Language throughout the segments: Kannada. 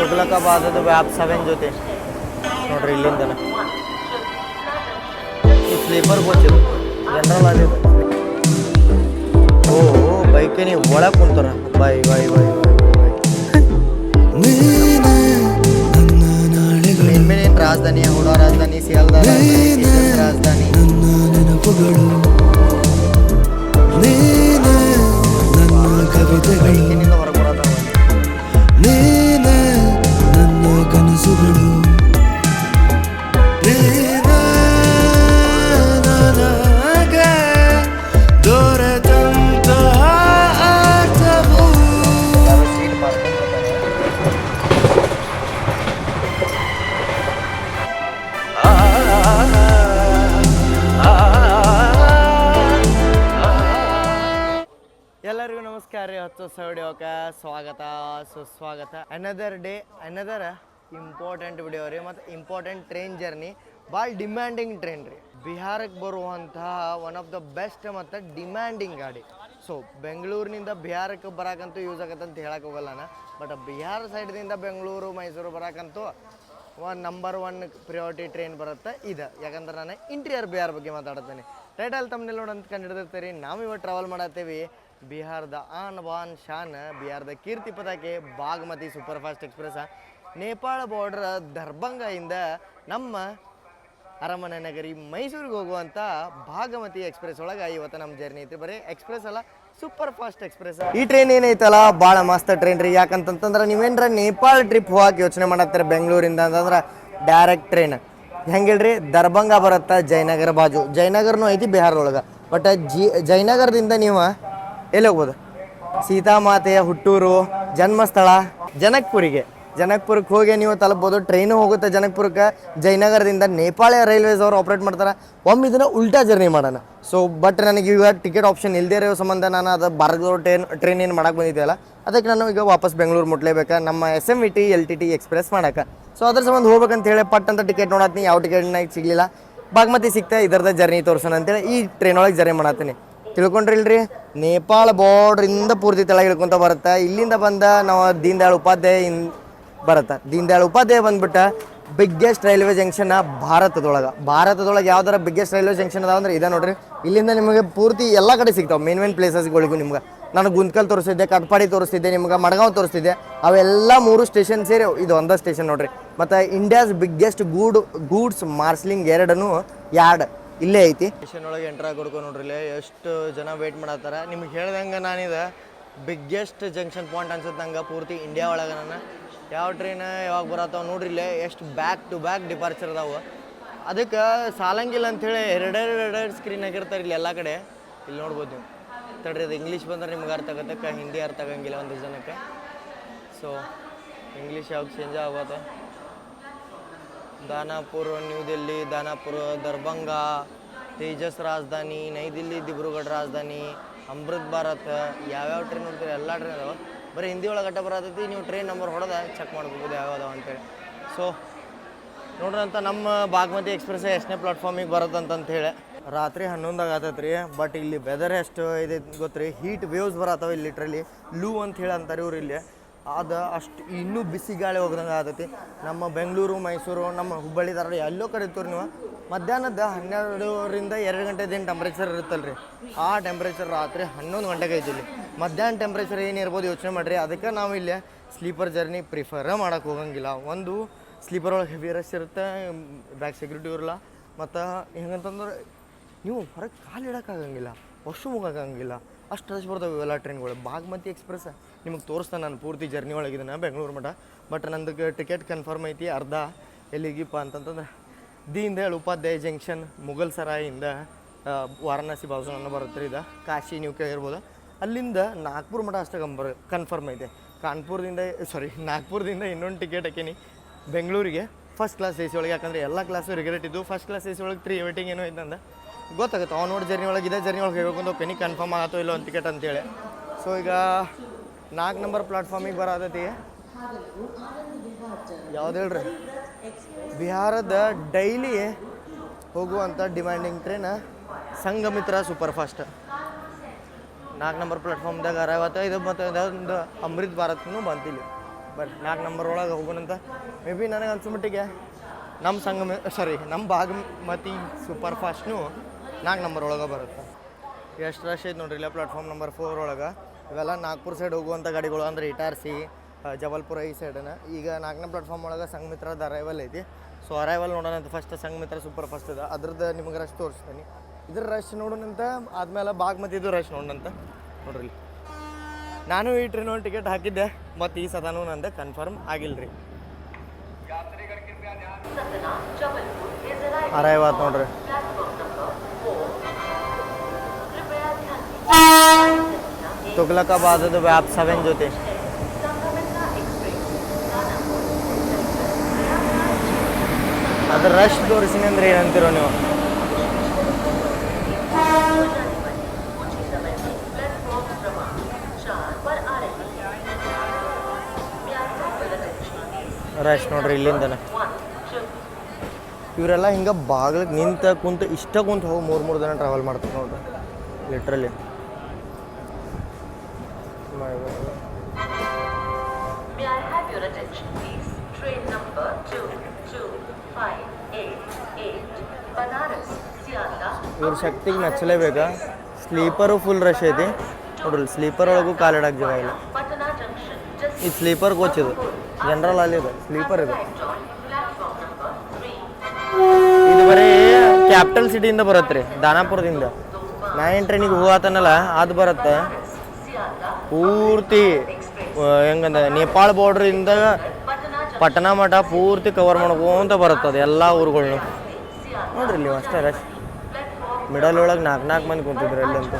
ತುಘಲಕಾಬಾದದ ವ್ಯಾಪ್ 7 ಜೊತೆ ನೋಡ್ರಿ ಇಲ್ಲಿಂದನ ಈ ಸ್ಲೀಪರ್ ಕೋಚ್ ಇದು ಜನರಲ್ ಆಗಿದೆ. ಓ ಬೈಕೆ ನೀವು ಒಳಗೆ ಕುಂತಾರ ಬೈ ಬೈ ಬೈ ಮೇನ್ ರಾಜಧಾನಿ ಹುಡಾ ರಾಜಧಾನಿ ಸಿಯಾಲ್ದಾರ್ ರಾಜಧಾನಿ ಬೈಕಿನಿಂದ ಹೊರಬರೋದ ನನ್ನ ಕನಸುಗಳು ಎಲ್ಲರಿಗೂ ನಮಸ್ಕಾರ ರೀ. ಹೊತ್ತು ವಿಡಿಯೋಕ್ಕೆ ಸ್ವಾಗತ ಸುಸ್ವಾಗತ. Another day another important video ರೀ. ಮತ್ತು ಇಂಪಾರ್ಟೆಂಟ್ ಟ್ರೈನ್ ಜರ್ನಿ ಭಾಳ ಡಿಮ್ಯಾಂಡಿಂಗ್ ಟ್ರೈನ್ ರೀ. ಬಿಹಾರಕ್ಕೆ ಬರುವಂತಹ ಒನ್ ಆಫ್ ದ ಬೆಸ್ಟ್ ಮತ್ತು ಡಿಮ್ಯಾಂಡಿಂಗ್ ಗಾಡಿ. ಸೊ ಬೆಂಗಳೂರಿನಿಂದ ಬಿಹಾರಕ್ಕೆ ಬರೋಕ್ಕಂತೂ ಯೂಸ್ ಆಗತ್ತಂತ ಹೇಳಕ್ಕೆ ಹೋಗಲ್ಲ ನಾನು. ಬಟ್ ಬಿಹಾರ ಸೈಡ್ದಿಂದ ಬೆಂಗಳೂರು ಮೈಸೂರು ಬರೋಕ್ಕಂತೂ ನಂಬರ್ 1 ಪ್ರಿಯಾರಿಟಿ ಟ್ರೈನ್ ಬರುತ್ತೆ ಇದು. ಯಾಕಂದ್ರೆ ನಾನು ಇಂಟೀರಿಯರ್ ಬಿಹಾರ್ ಬಗ್ಗೆ ಮಾತಾಡ್ತೇನೆ. ಟೈಟಲ್ ತಮ್ಮನೆಲ್ಲ ನೋಡಂತ ಕಂಡಿಡ್ದಿರ್ತೀರಿ. ನಾವು ಇವತ್ತು ಟ್ರಾವೆಲ್ ಮಾಡತ್ತೀವಿ ಬಿಹಾರದ ಆನ್ ಬಾನ್ ಶಾನ್, ಬಿಹಾರದ ಕೀರ್ತಿ ಪತಾಕೆ Bagmati super fast express Nepal border ದರ್ಭಂಗದಿಂದ ನಮ್ಮ ಅರಮನೆ ನಗರಿ ಮೈಸೂರಿಗೆ ಹೋಗುವಂಥ ಬಾಗಮತಿ ಎಕ್ಸ್ಪ್ರೆಸ್ ಒಳಗೆ ಇವತ್ತು ನಮ್ಮ ಜರ್ನಿ ಐತಿ. ಬರೀ ಎಕ್ಸ್ಪ್ರೆಸ್ ಅಲ್ಲ, ಸೂಪರ್ ಫಾಸ್ಟ್ ಎಕ್ಸ್ಪ್ರೆಸ್. ಈ ಟ್ರೈನ್ ಏನೈತಲ್ಲ ಭಾಳ ಮಸ್ತ್ ಟ್ರೈನ್ ರೀ. ಯಾಕಂತಂದ್ರೆ ನೀವೇನ್ರ ನೇಪಾಳ ಟ್ರಿಪ್ ಹೋಗಕ್ಕೆ ಯೋಚನೆ ಮಾಡತ್ತೀರ ಬೆಂಗಳೂರಿಂದ ಅಂತಂದ್ರೆ ಡೈರೆಕ್ಟ್ ಟ್ರೈನ್ ಹೆಂಗೆ ಹೇಳ್ರಿ, ದರ್ಭಂಗ ಬರುತ್ತೆ ಜಯನಗರ ಬಾಜು. ಜಯನಗರನೂ ಐತಿ ಬಿಹಾರದೊಳಗೆ. ಬಟ್ ಜಯನಗರದಿಂದ ನೀವು ಎಲ್ಲಿ ಹೋಗ್ಬೋದು? ಸೀತಾಮಾತೆಯ ಹುಟ್ಟೂರು, ಜನ್ಮಸ್ಥಳ ಜನಕ್ಪುರಕ್ಕೆ ಹೋಗಿ ನೀವು ತಲುಪ್ಬೋದು. ಟ್ರೈನು ಹೋಗುತ್ತೆ ಜನಕ್ಪುರಕ್ಕೆ. ಜಯನಗರದಿಂದ ನೇಪಾಳ ರೈಲ್ವೇಸ್ ಅವರು ಆಪ್ರೇಟ್ ಮಾಡ್ತಾರೆ. ಒಮ್ಮೆ ಇದನ್ನು ಉಲ್ಟಾ ಜರ್ನಿ ಮಾಡೋಣ. ಸೊ ಬಟ್ ನನಗೆ ಈಗ ಟಿಕೆಟ್ ಆಪ್ಷನ್ ಇಲ್ಲದೇ ಇರೋ ಸಂಬಂಧ ನಾನು ಅದು ಬಾರ್ಗೋ ಟ್ರೈನ್ ಏನು ಮಾಡಕ್ಕೆ ಬಂದಿದ್ದೆಯಲ್ಲ, ಅದಕ್ಕೆ ನಾನು ಈಗ ವಾಪಸ್ ಬೆಂಗಳೂರು ಮುಟ್ಲೇಬೇಕು ನಮ್ಮ SMVT LTT ಎಕ್ಸ್ಪ್ರೆಸ್ ಮಾಡೋಕೆ. ಸೊ ಅದ್ರ ಸಂಬಂಧ ಹೋಗ್ಬೇಕಂತ ಹೇಳಿ ಪಟ್ ಅಂತ ಟಿಕೆಟ್ ನೋಡತ್ತೀನಿ. ಯಾವ ಟಿಕೆಟ್ನ ಸಿಗಲಿಲ್ಲ. ಬಾಗ್ಮತಿ ಸಿಗ್ತಾ ಇದರದ ಜರ್ನಿ ತೋರ್ಸೋಣ ಅಂತೇಳಿ ಈ ಟ್ರೈನ್ ಒಳಗೆ ಜರ್ನಿ ಮಾಡತ್ತೀನಿ. ತಿಳ್ಕೊಂಡ್ರಿಲ್ರಿ, ನೇಪಾಳ ಬಾರ್ಡ್ರಿಂದ ಪೂರ್ತಿ ತೆಳಗೆ ಇಳ್ಕೊತ ಬರುತ್ತೆ. ಇಲ್ಲಿಂದ ಬಂದ ನಾವು ದೀನ್ ದಯಾಳ್ ಉಪಾಧ್ಯಾಯ ಬರುತ್ತೆ. ದೀನ್ ದಯಾಳ್ ಉಪಾಧ್ಯಾಯ ಬಂದ್ಬಿಟ್ಟು ಬಿಗ್ಗೆಸ್ಟ್ ರೈಲ್ವೆ ಜಂಕ್ಷನ್ ಭಾರತದೊಳಗೆ ಯಾವ್ದಾರ ಬಿಗ್ಗೆಸ್ಟ್ ರೈಲ್ವೆ ಜಂಕ್ಷನ್ ಅದಾವ ಅಂದ್ರೆ ಇದೆ ನೋಡ್ರಿ. ಇಲ್ಲಿಂದ ನಿಮಗೆ ಪೂರ್ತಿ ಎಲ್ಲ ಕಡೆ ಸಿಗ್ತಾವೆ. ಮೇನ್ ಪ್ಲೇಸಸ್ಗಳಿಗೂ ನಿಮ್ಗೆ ನಾನು ಗುಂತ್ಕಲ್ ತೋರಿಸ್ತಿದ್ದೆ, ಕಟ್ಪಾಡಿ ತೋರಿಸ್ತಿದ್ದೆ, ನಿಮ್ಗೆ ಮಡಗಾಂವ್ ತೋರಿಸ್ತಿದ್ದೆ. ಅವೆಲ್ಲ 3 ಸ್ಟೇಷನ್ ಸೇರಿ ಇದು ಒಂದೇ ಸ್ಟೇಷನ್ ನೋಡ್ರಿ. ಮತ್ತು ಇಂಡಿಯಾಸ್ ಬಿಗ್ಗೆಸ್ಟ್ ಗೂಡ್ಸ್ ಮಾರ್ಸ್ಲಿಂಗ್ ಯಾರ್ಡ್ ಇಲ್ಲೇ ಐತಿ. ಸ್ಟೇಷನ್ ಒಳಗೆ ಎಂಟ್ರ್ ಆಗಿ ನೋಡ್ರಿ ಎಷ್ಟು ಜನ ವೇಟ್ ಮಾಡತ್ತಾರ. ನಿಮ್ಗೆ ಹೇಳ್ದಂಗೆ ನಾನಿದು ಬಿಗ್ಗೆಸ್ಟ್ ಜಂಕ್ಷನ್ ಪಾಯಿಂಟ್ ಅನ್ಸುತ್ತೆ ನಂಗೆ ಪೂರ್ತಿ ಇಂಡಿಯಾ ಒಳಗೆ. ನಾನು ಯಾವ ಟ್ರೈನ್ ಯಾವಾಗ ಬರತ್ತಾವ ನೋಡ್ರಿ ಇಲ್ಲೇ ಎಷ್ಟು ಬ್ಯಾಕ್ ಟು ಬ್ಯಾಕ್ ಡಿಪಾರ್ಚರ್ ಅದಾವೆ. ಅದಕ್ಕೆ ಸಾಲಂಗಿಲ್ಲ ಅಂಥೇಳಿ ಎರಡೆರಡು ಸ್ಕ್ರೀನ್ ಹಾಕಿರ್ತಾರೆ ಇಲ್ಲಿ ಎಲ್ಲ ಕಡೆ. ಇಲ್ಲಿ ನೋಡ್ಬೋದು ನೀವು. ತಡ್ರಿ, ಅದು ಇಂಗ್ಲೀಷ್ ಬಂದ್ರೆ ನಿಮ್ಗೆ ಅರ್ಥ ಆಗತ್ತೆ, ಹಿಂದಿ ಅರ್ಥ ಆಗಂಗಿಲ್ಲ ಒಂದು ಜನಕ್ಕೆ. ಸೊ ಇಂಗ್ಲೀಷ್ ಯಾವಾಗ ಚೇಂಜ್ ಆಗೋದು. ದಾನಾಪುರ ನ್ಯೂ ದಿಲ್ಲಿ, ದಾನಾಪುರ ದರ್ಭಂಗ, ತೇಜಸ್ ರಾಜಧಾನಿ, ನೈ ದಿಲ್ಲಿ ದಿಬ್ರುಗಢ ರಾಜಧಾನಿ, ಅಮೃತ್ ಭಾರತ್. ಯಾವ್ಯಾವ ಟ್ರೈನ್ ನೋಡ್ತೀರಿ ಎಲ್ಲ ಟ್ರೈನ್ ಅದಾವೆ. ಬರೀ ಹಿಂದಿ ಒಳಗೆ ಅಡ್ಡ ಬರತೈತಿ. ನೀವು ಟ್ರೈನ್ ನಂಬರ್ ಹೊಡೆದ ಚೆಕ್ ಮಾಡ್ಬೋದು ಯಾವ್ಯಾವ ಅಂತೇಳಿ. ಸೊ ನೋಡ್ರಂತ ನಮ್ಮ ಬಾಗ್ಮತಿ ಎಕ್ಸ್ಪ್ರೆಸ್ ಎಷ್ಟನೇ ಪ್ಲಾಟ್ಫಾರ್ಮಿಗೆ ಬರುತ್ತಂತ ಹೇಳಿ ರಾತ್ರಿ 11 ಆಗತ್ತೈತೆ ರೀ. ಬಟ್ ಇಲ್ಲಿ ವೆದರ್ ಎಷ್ಟು ಇದೆ ಗೊತ್ತ್ರಿ, ಹೀಟ್ ವೇವ್ಸ್ ಬರತ್ತವೆ ಇಲ್ಲಿ. ಲಿಟ್ರಲಿ ಲೂ ಅಂತ ಹೇಳಿ ಅಂತಾರೆ ಇವ್ರು ಇಲ್ಲಿ. ಅದು ಅಷ್ಟು ಇನ್ನೂ ಬಿಸಿ ಗಾಳಿ ಹೋಗ್ದಂಗೆ ಆಗತೈತಿ. ನಮ್ಮ ಬೆಂಗಳೂರು ಮೈಸೂರು ನಮ್ಮ ಹುಬ್ಬಳ್ಳಿ ಧಾರವಾಡ ಎಲ್ಲೋ ಕರೀತೀವಿ ನೀವು. ಮಧ್ಯಾಹ್ನದ 12ರಿಂದ 2 ಗಂಟೆದೇನು ಟೆಂಪ್ರೇಚರ್ ಇರುತ್ತಲ್ಲ ರೀ, ಆ ಟೆಂಪ್ರೇಚರ್ ರಾತ್ರಿ 11 ಗಂಟೆಗೆ ಐತಿ ಇಲ್ಲಿ. ಮಧ್ಯಾಹ್ನ ಟೆಂಪ್ರೇಚರ್ ಏನಿರ್ಬೋದು ಯೋಚನೆ ಮಾಡಿರಿ. ಅದಕ್ಕೆ ನಾವು ಇಲ್ಲಿ ಸ್ಲೀಪರ್ ಜರ್ನಿ ಪ್ರಿಫರ್ ಮಾಡೋಕ್ಕೆ ಹೋಗಂಗಿಲ್ಲ. ಒಂದು ಸ್ಲೀಪರ್ ಒಳಗೆ ಹೆವಿ ರಶ್ ಇರುತ್ತೆ, ಬ್ಯಾಕ್ ಸೆಕ್ಯೂರಿಟಿ ಇರಲ್ಲ. ಮತ್ತು ಹೆಂಗಂತಂದ್ರೆ ನೀವು ಹೊರಗೆ ಕಾಲು ಇಡೋಕ್ಕಾಗಂಗಿಲ್ಲ, ವಾಶ್ರೂಮ್ ಹೋಗೋಕ್ಕಾಗಂಗಿಲ್ಲ, ಅಷ್ಟು ರಶ್ ಬರ್ತಾವೆ ಇವೆಲ್ಲ ಟ್ರೈನ್ಗಳು. ಬಾಗ್ಮತಿ ಎಕ್ಸ್ಪ್ರೆಸ್ ನಿಮಗೆ ತೋರಿಸ್ತಾನೆ ನಾನು ಪೂರ್ತಿ ಜರ್ನಿ ಒಳಗಿದ್ದಾನೆ ಬೆಂಗಳೂರು ಮಠ. ಬಟ್ ನಂದು ಟಿಕೆಟ್ ಕನ್ಫರ್ಮ್ ಐತಿ. ಅರ್ಧ ಎಲ್ಲಿಗಿಪ್ಪ ಅಂತಂತಂದ್ರೆ ದೀನ್ ದಯಾಳ್ ಉಪಾಧ್ಯಾಯ ಜಂಕ್ಷನ್ ಮುಘಲ್ ಸರಾಯಿಂದ ವಾರಣಾಸಿ ಬಾಜು ಅನ್ನೋ ಬರುತ್ತೆ ರೀ. ಇದು ಕಾಶಿ ನೀವು ಕೇಳಿರ್ಬೋದು. ಅಲ್ಲಿಂದ ನಾಗ್ಪುರ ಮಠ ಅಷ್ಟೇ ಕನ್ಫರ್ಮ್ ಐತೆ. ನಾಗ್ಪುರದಿಂದ ಇನ್ನೊಂದು ಟಿಕೆಟ್ ಹಾಕೀನಿ ಬೆಂಗಳೂರಿಗೆ ಫಸ್ಟ್ ಕ್ಲಾಸ್ AC ಒಳಗೆ. ಯಾಕಂದರೆ ಎಲ್ಲ ಕ್ಲಾಸು ರಿಗ್ರೆಟ್ ಇದ್ದು. ಫಸ್ಟ್ ಕ್ಲಾಸ್ AC ಒಳಗೆ 3 ವೇಟಿಂಗ್ ಏನೋ ಐತಂದ ಗೊತ್ತಾಗುತ್ತೆ. ಅವ್ನು ನೋಡಿ ಜರ್ನಿ ಒಳಗೆ ಇದೇ ಜರ್ನಿ ಒಳಗೆ ಹೇಳ್ಕೊಂಡು ಹೋಗ್ತೀನಿ ಕನ್ಫರ್ಮ್ ಆಗತ್ತೋ ಇಲ್ಲೋ ಒಂದು ಟಿಕೆಟ್ ಅಂತೇಳಿ. ಸೊ ಈಗ 4 ನಂಬರ್ ಪ್ಲಾಟ್ಫಾರ್ಮಿಗೆ ಬರತೈತಿ. ಯಾವ್ದು ಹೇಳ್ರಿ, ಬಿಹಾರದ ಡೈಲಿ ಹೋಗುವಂಥ demanding train Sanghamitra super fast. 4 number ಪ್ಲಾಟ್ಫಾರ್ಮ್ದಾಗ 65 ಮತ್ತು ಇದೊಂದು ಅಮೃತ್ ಭಾರತ್ನೂ ಬಂತಿಲ್ಲಿ. ಬರ್ರಿ 4 ನಂಬರ್ ಒಳಗೆ ಹೋಗೋಣಂತ. ಮೇ ಬಿ ನನಗೆ ಅನ್ಸೋ ನಮ್ಮ ಬಾಗಮತಿ ಸೂಪರ್ ಫಾಸ್ಟ್ನು 4 ನಂಬರ್ ಒಳಗೆ ಬರುತ್ತೆ. ಎಷ್ಟು ರಶ್ ಐತೆ ನೋಡ್ರಿ ಇಲ್ಲ ಪ್ಲಾಟ್ಫಾರ್ಮ್ ನಂಬರ್ 4 ಒಳಗೆ. ಇವೆಲ್ಲ ನಾಗ್ಪುರ ಸೈಡ್ ಹೋಗುವಂಥ ಗಾಡಿಗಳು ಅಂದರೆ ಇಟಾರ್ಸಿ ಜಬಲ್ಪುರ ಈ ಸೈಡನ್ನ. ಈಗ 4ನೇ ಪ್ಲಾಟ್ಫಾರ್ಮ್ ಒಳಗೆ ಸಂಘಮಿತ್ರದ ಅರೈವಲ್ ಐತಿ. ಸೊ ಅರೈವಲ್ ನೋಡೋಣ ಅಂತ ಫಸ್ಟ್ ಸಂಘಮಿತ್ರ ಸೂಪರ್ ಫಾಸ್ಟ್ ಇದೆ, ಅದ್ರದ್ದು ನಿಮಗೆ ರಶ್ ತೋರಿಸ್ತೀನಿ. ಇದ್ರ ರಶ್ ನೋಡೋಣಂತ, ಆದಮೇಲೆ ಬಾಗ್ಮತಿದು ರಶ್ ನೋಡೋಣಂತ. ನೋಡ್ರಿ ನಾನು ಈ ಟ್ರೈನ್ ಒಂದು ಟಿಕೆಟ್ ಹಾಕಿದ್ದೆ, ಮತ್ತು ಈ ಸದಾನು ನಂದು ಕನ್ಫರ್ಮ್ ಆಗಿಲ್ಲ ರೀ. ಅರೈವತ್ತು ನೋಡ್ರಿ. ತುಗ್ಲಕಾಬಾದದು ವ್ಯಾಪ್ 7 ಜೊತೆ ಅದ್ರ ರಶ್ ತೋರಿಸಿನಿ ಅಂದ್ರೆ ಏನಂತೀರೋ ನೀವು? ರಶ್ ನೋಡ್ರಿ ಇಲ್ಲಿಂದನೇ. ಇವರೆಲ್ಲ ಹಿಂಗೆ ಬಾಗಿಲಿಗೆ ನಿಂತ ಕುಂತು ಕುಂತು ಹೋಗಿ 3 ದಿನ ಟ್ರಾವೆಲ್ ಮಾಡ್ತಾರೆ ನೋಡ್ರಿ ಲಿಟ್ರಲಿ. ಇವ್ರ ಶಕ್ತಿಗೆ ಮೆಚ್ಚಲೇಬೇಕಾ? ಸ್ಲೀಪರು ಫುಲ್ ರಶ್ ಐತಿ ನೋಡ್ರಿ. ಸ್ಲೀಪರ್ ಒಳಗೂ ಕಾಲಿಡಕ್ಕೆ ಜಾಗ ಇಲ್ಲ. ಇದು ಸ್ಲೀಪರ್ ಕೋಚ್, ಇದು ಜನರಲ್ ಅಲ್ಲಿ ಇದೆ, ಸ್ಲೀಪರ್ ಇದೆ. ಇದು ಬರೀ ಕ್ಯಾಪಿಟಲ್ ಸಿಟಿಯಿಂದ ಬರುತ್ತೆ ರೀ, ದಾನಾಪುರದಿಂದ. 9 ಟ್ರೈನಿಗೆ ಹೋಗತ್ತನಲ್ಲ ಅದು ಬರುತ್ತೆ ಪೂರ್ತಿ. ಹೆಂಗಂದ ನೇಪಾಳ ಬಾರ್ಡ್ರಿಂದ ಪಟನಾ ಮಠ ಪೂರ್ತಿ ಕವರ್ ಮಾಡ್ಕೊಂತ ಬರುತ್ತೆ ಅದು ಎಲ್ಲ ಊರುಗಳ್ನು. ನೋಡ್ರಿ ನೀವು ಅಷ್ಟೇ ರಶ್. ಮಿಡಲ್ ಒಳಗೆ 4 ಮಂದಿ ಕುಂತಿದ್ರು ಇಲ್ಲಂತೂ.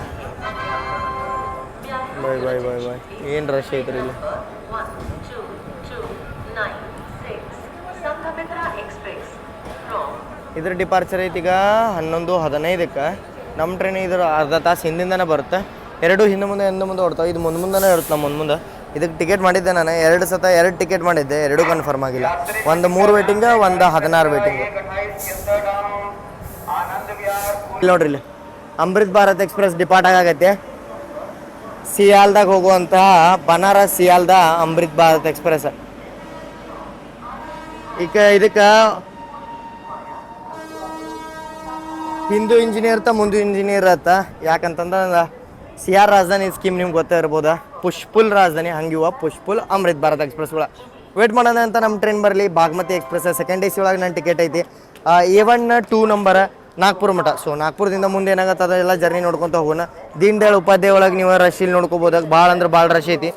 ಬಾಯ್ ಬಾಯ್ ಬಾಯ್ ಬಾಯ್ ಏನು ರಶ್ ಐತ್ರಿ ಇಲ್ಲಿ. ಇದ್ರ ಡಿಪಾರ್ಚರ್ ಐತಿ ಈಗ 11:15. ನಮ್ಮ ಟ್ರೈನ್ ಇದ್ರ ಅರ್ಧ ತಾಸು ಹಿಂದಿಂದನೇ ಬರುತ್ತೆ. 2 ಹಿಂದೆ ಮುಂದೆ ಓಡ್ತಾವೆ. ಇದು ಮುಂದೆ ಇರುತ್ತೆ ನಮ್ಮ ಮುಂದೆ. ಇದಕ್ಕೆ ಟಿಕೆಟ್ ಮಾಡಿದ್ದೆ ನಾನು 2 ಟಿಕೆಟ್ ಮಾಡಿದ್ದೆ, 2 ಕನ್ಫರ್ಮ್ ಆಗಿಲ್ಲ. ಒಂದು 3 ವೇಟಿಂಗ್, ಒಂದು 16 ವೇಟಿಂಗ್. ಇಲ್ಲಿ ನೋಡ್ರಿ, ಇಲ್ಲಿ ಅಮೃತ್ ಭಾರತ್ ಎಕ್ಸ್ಪ್ರೆಸ್ ಡಿಪಾರ್ಟ್ ಆಗತ್ತೆ. ಸಿಯಾಲ್ದಾಗ ಹೋಗುವಂತಹ ಬನಾರಸ್ ಸಿಯಾಲ್ದ ಅಮೃತ್ ಭಾರತ್ ಎಕ್ಸ್ಪ್ರೆಸ್. ಈಗ ಇದಕ್ಕೆ ಹಿಂದೂ ಇಂಜಿನಿಯರ್ ಮುಂದೆ ಇಂಜಿನಿಯರ್ ಆತ. ಯಾಕಂತಂದ್ರೆ CR ರಾಜಧಾನಿ ಸ್ಕೀಮ್ ನಿಮ್ಗೆ ಗೊತ್ತಾ ಇರ್ಬೋದಾ, ಪುಷ್ಪುಲ್ ರಾಜಧಾನಿ. ಹಂಗಿವ ಪುಷ್ಪುಲ್ ಅಮೃತ್ ಭಾರತ್ ಎಕ್ಸ್ಪ್ರೆಸ್ಗಳ ವೇಟ್ ಮಾಡೋಣ ಅಂತ ನಮ್ಮ ಟ್ರೈನ್ ಬರಲಿ. ಬಾಗ್ಮತಿ ಎಕ್ಸ್ಪ್ರೆಸ್ ಸೆಕೆಂಡ್ AC ಒಳಗೆ ನನ್ನ ಟಿಕೆಟ್ ಐತಿ. A1 2 ನಂಬರ್ ನಾಗ್ಪುರ ಮಠ. ಸೊ ನಾಗ್ಪುರದಿಂದ ಮುಂದೆ ಏನಾಗತ್ತೆ ಅದೆಲ್ಲ ಜರ್ನಿ ನೋಡ್ಕೊತ ಹೋಗೋಣ. ದೀನ್ ದಯಾಳ್ ಉಪಾಧ್ಯಾಯ ಒಳಗೆ ನೀವು ರಶ್ ಇಲ್ಲಿ ನೋಡ್ಕೋಬೋದು. ಭಾಳ ಅಂದ್ರೆ ಭಾಳ ರಶ್ ಐತಿ.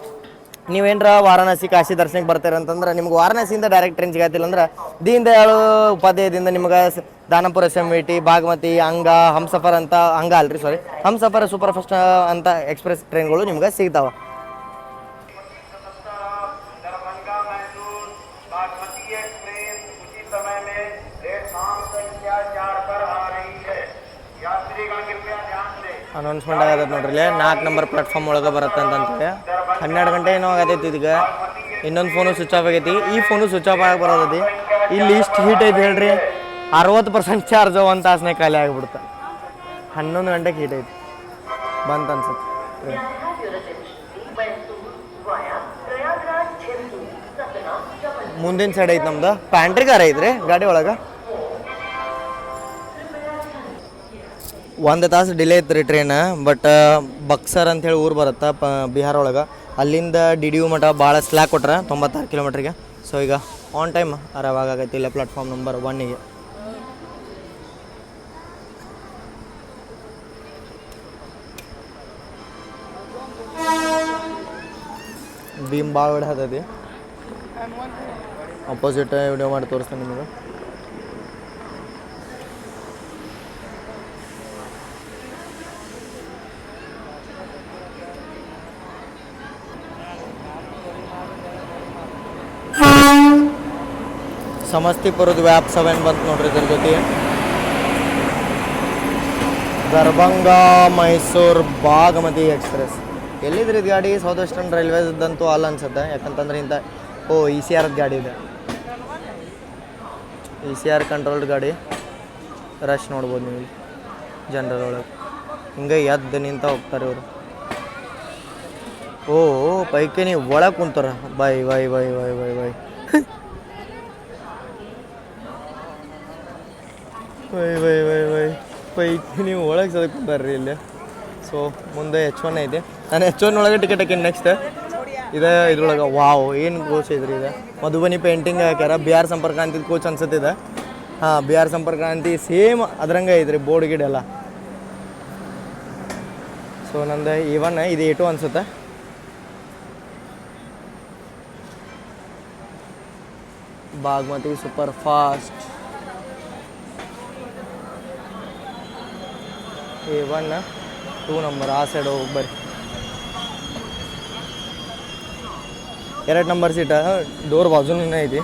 ನೀವೇನರ ವಾರಾಣಸಿ ಕಾಶಿ ದರ್ಶನಕ್ಕೆ ಬರ್ತೀರ ಅಂತಂದ್ರೆ ನಿಮ್ಗೆ ವಾರಾಣಸಿಯಿಂದ ಡೈರೆಕ್ಟ್ ಟ್ರೈನ್ ಸಿಗತ್ತಿಲ್ಲ ಅಂದ್ರೆ ದೀನ್ ದಯಾಳ್ ಉಪಾಧ್ಯಾಯದಿಂದ ನಿಮ್ಗೆ ದಾನಾಪುರ SMVT, ಬಾಗ್ಮತಿ, ಹಂಗ, ಹಮ್ಸಫರ್ ಅಂತ, ಹಂಗ ಅಲ್ರಿ ಸಾರಿ, ಹಮ್ಸಫರ್ ಸೂಪರ್ ಫಾಸ್ಟ್ ಅಂತ ಎಕ್ಸ್ಪ್ರೆಸ್ ಟ್ರೈನ್ಗಳು ನಿಮ್ಗೆ ಸಿಗ್ತಾವೆ. ಅನೌನ್ಸ್ಮೆಂಟ್ ಆಗತ್ತೆ ನೋಡ್ರಿ, 4 ನಂಬರ್ ಪ್ಲಾಟ್ಫಾರ್ಮ್ ಒಳಗೆ ಬರುತ್ತೆ ಅಂತಂತೇಳಿ. 12 ಗಂಟೆ ಏನೋ ಆಗತೈತಿ ಈಗ. ಇನ್ನೊಂದು ಫೋನು ಸ್ವಿಚ್ ಆಫ್ ಆಗೈತಿ, ಈ ಫೋನು ಸ್ವಿಚ್ ಆಫ್ ಆಗಿ ಬರೋದೈತಿ. ಇಲ್ಲಿ ಇಷ್ಟು ಹೀಟ್ ಐತಿ ಹೇಳ್ರಿ, 60% ಚಾರ್ಜ್ 1 ತಾಸನೇ ಖಾಲಿ ಆಗಿಬಿಡುತ್ತೆ. 11 ಗಂಟೆಗೆ ಹೀಟ್ ಐತಿ ಬಂತ ಅನ್ಸುತ್ತೆ. ಮುಂದಿನ ಸೈಡ್ ಐತಿ ನಮ್ದು ಪ್ಯಾಂಟ್ರಿಗಾರ ಐತ್ರಿ ಗಾಡಿ ಒಳಗೆ. 1 ತಾಸು ಡಿಲೇ ಐತ್ರಿ ಟ್ರೈನ್. ಬಟ್ ಬಕ್ಸರ್ ಅಂಥೇಳಿ ಊರು ಬರುತ್ತೆ ಬಿಹಾರ ಒಳಗೆ. ಅಲ್ಲಿಂದ DDU ಮಠ ಭಾಳ ಸ್ಲ್ಯಾಕ್ ಕೊಟ್ರೆ 96 ಕಿಲೋಮೀಟ್ರಿಗೆ. ಸೊ ಈಗ ಆನ್ ಟೈಮ್ ಆರಾಮಾಗೈತಿ ಇಲ್ಲ ಪ್ಲಾಟ್ಫಾರ್ಮ್ ನಂಬರ್ 1ಗೆ. ಬೀಮ್ ಭಾಳ ಹೊಡೆದೈತಿ. ಅಪೋಸಿಟ್ ವಿಡಿಯೋ ಮಾಡಿ ತೋರಿಸ್ತೇನೆ ನಿಮಗೆ. ಸಮಸ್ತಿಪುರದ ವ್ಯಾಪ್ 7 ಬಂತು ನೋಡ್ರಿ. ಇದ್ರ ಜೊತೆ ದರ್ಭಂಗ ಮೈಸೂರು ಬಾಗಮತಿ ಎಕ್ಸ್ಪ್ರೆಸ್. ಎಲ್ಲಿದ್ರಿ ಇದು ಗಾಡಿ? ಸೌತ್ ವೆಸ್ಟರ್ನ್ ರೈಲ್ವೇದಂತೂ ಅಲ್ಲ ಅನ್ಸುತ್ತೆ. ಯಾಕಂತಂದ್ರೆ ಇಂಥ ECR ಗಾಡಿ ಇದೆ, ECR ಕಂಟ್ರೋಲ್ಡ್ ಗಾಡಿ. ರಶ್ ನೋಡ್ಬೋದು ನೀವು ಜನರಲ್ ಒಳಗೆ. ಹಿಂಗೆ ಎದ್ದು ನಿಂತ ಹೋಗ್ತಾರೆ ಇವರು. ಓ ಪೈಕೇನಿ ಒಳಗೆ ಕುಂತಾರ ಬಾಯ್ ಬಾಯ್ ಬಾಯ್ ಬಾಯ್ ಬಾಯ್ ಬಾಯ್ ಬಾಯ್ ಬಾಯ್ ಬಾಯ್ ಬಾಯ್ ಪೈಕೇನಿ ಒಳಗೆ ಸದ ಕುಂತಾರ್ರಿ ಇಲ್ಲಿ. ಸೊ ಮುಂದೆ H1 ಐತಿ. ನಾನು H1 ಒಳಗೆ ಟಿಕೆಟ್ ಹಾಕೀನಿ. ನೆಕ್ಸ್ಟ್ ಇದೆ ಇದ್ರೊಳಗೆ ವಾವ್ ಏನು ಕೋಚ್ ಐತ್ರಿ ಇದು. ಮಧುಬನಿ ಪೇಂಟಿಂಗ್ ಹಾಕ್ಯಾರ. BR ಸಂಪರ್ಕ್ರಾಂತಿ ಕೋಚ್ ಅನ್ಸತ್ತಿದೆ. ಹಾಂ BR ಸಂಪರ್ಕ್ರಾಂತಿ ಸೇಮ್ ಅದ್ರಂಗೆ ಐತ್ರಿ ಬೋರ್ಡ್ ಗಿಡ ಎಲ್ಲ. ಸೊ ನಂದು A1 ಇದು A2 ಅನ್ಸುತ್ತೆ. Bagmati super fast A1 2 number ಆ ಸೈಡ್ ಹೋಗಿ ಬರ್ರಿ. 2 ನಂಬರ್ ಸೀಟ ಡೋರ್ ಬಾಜುನೇ ಐತಿ.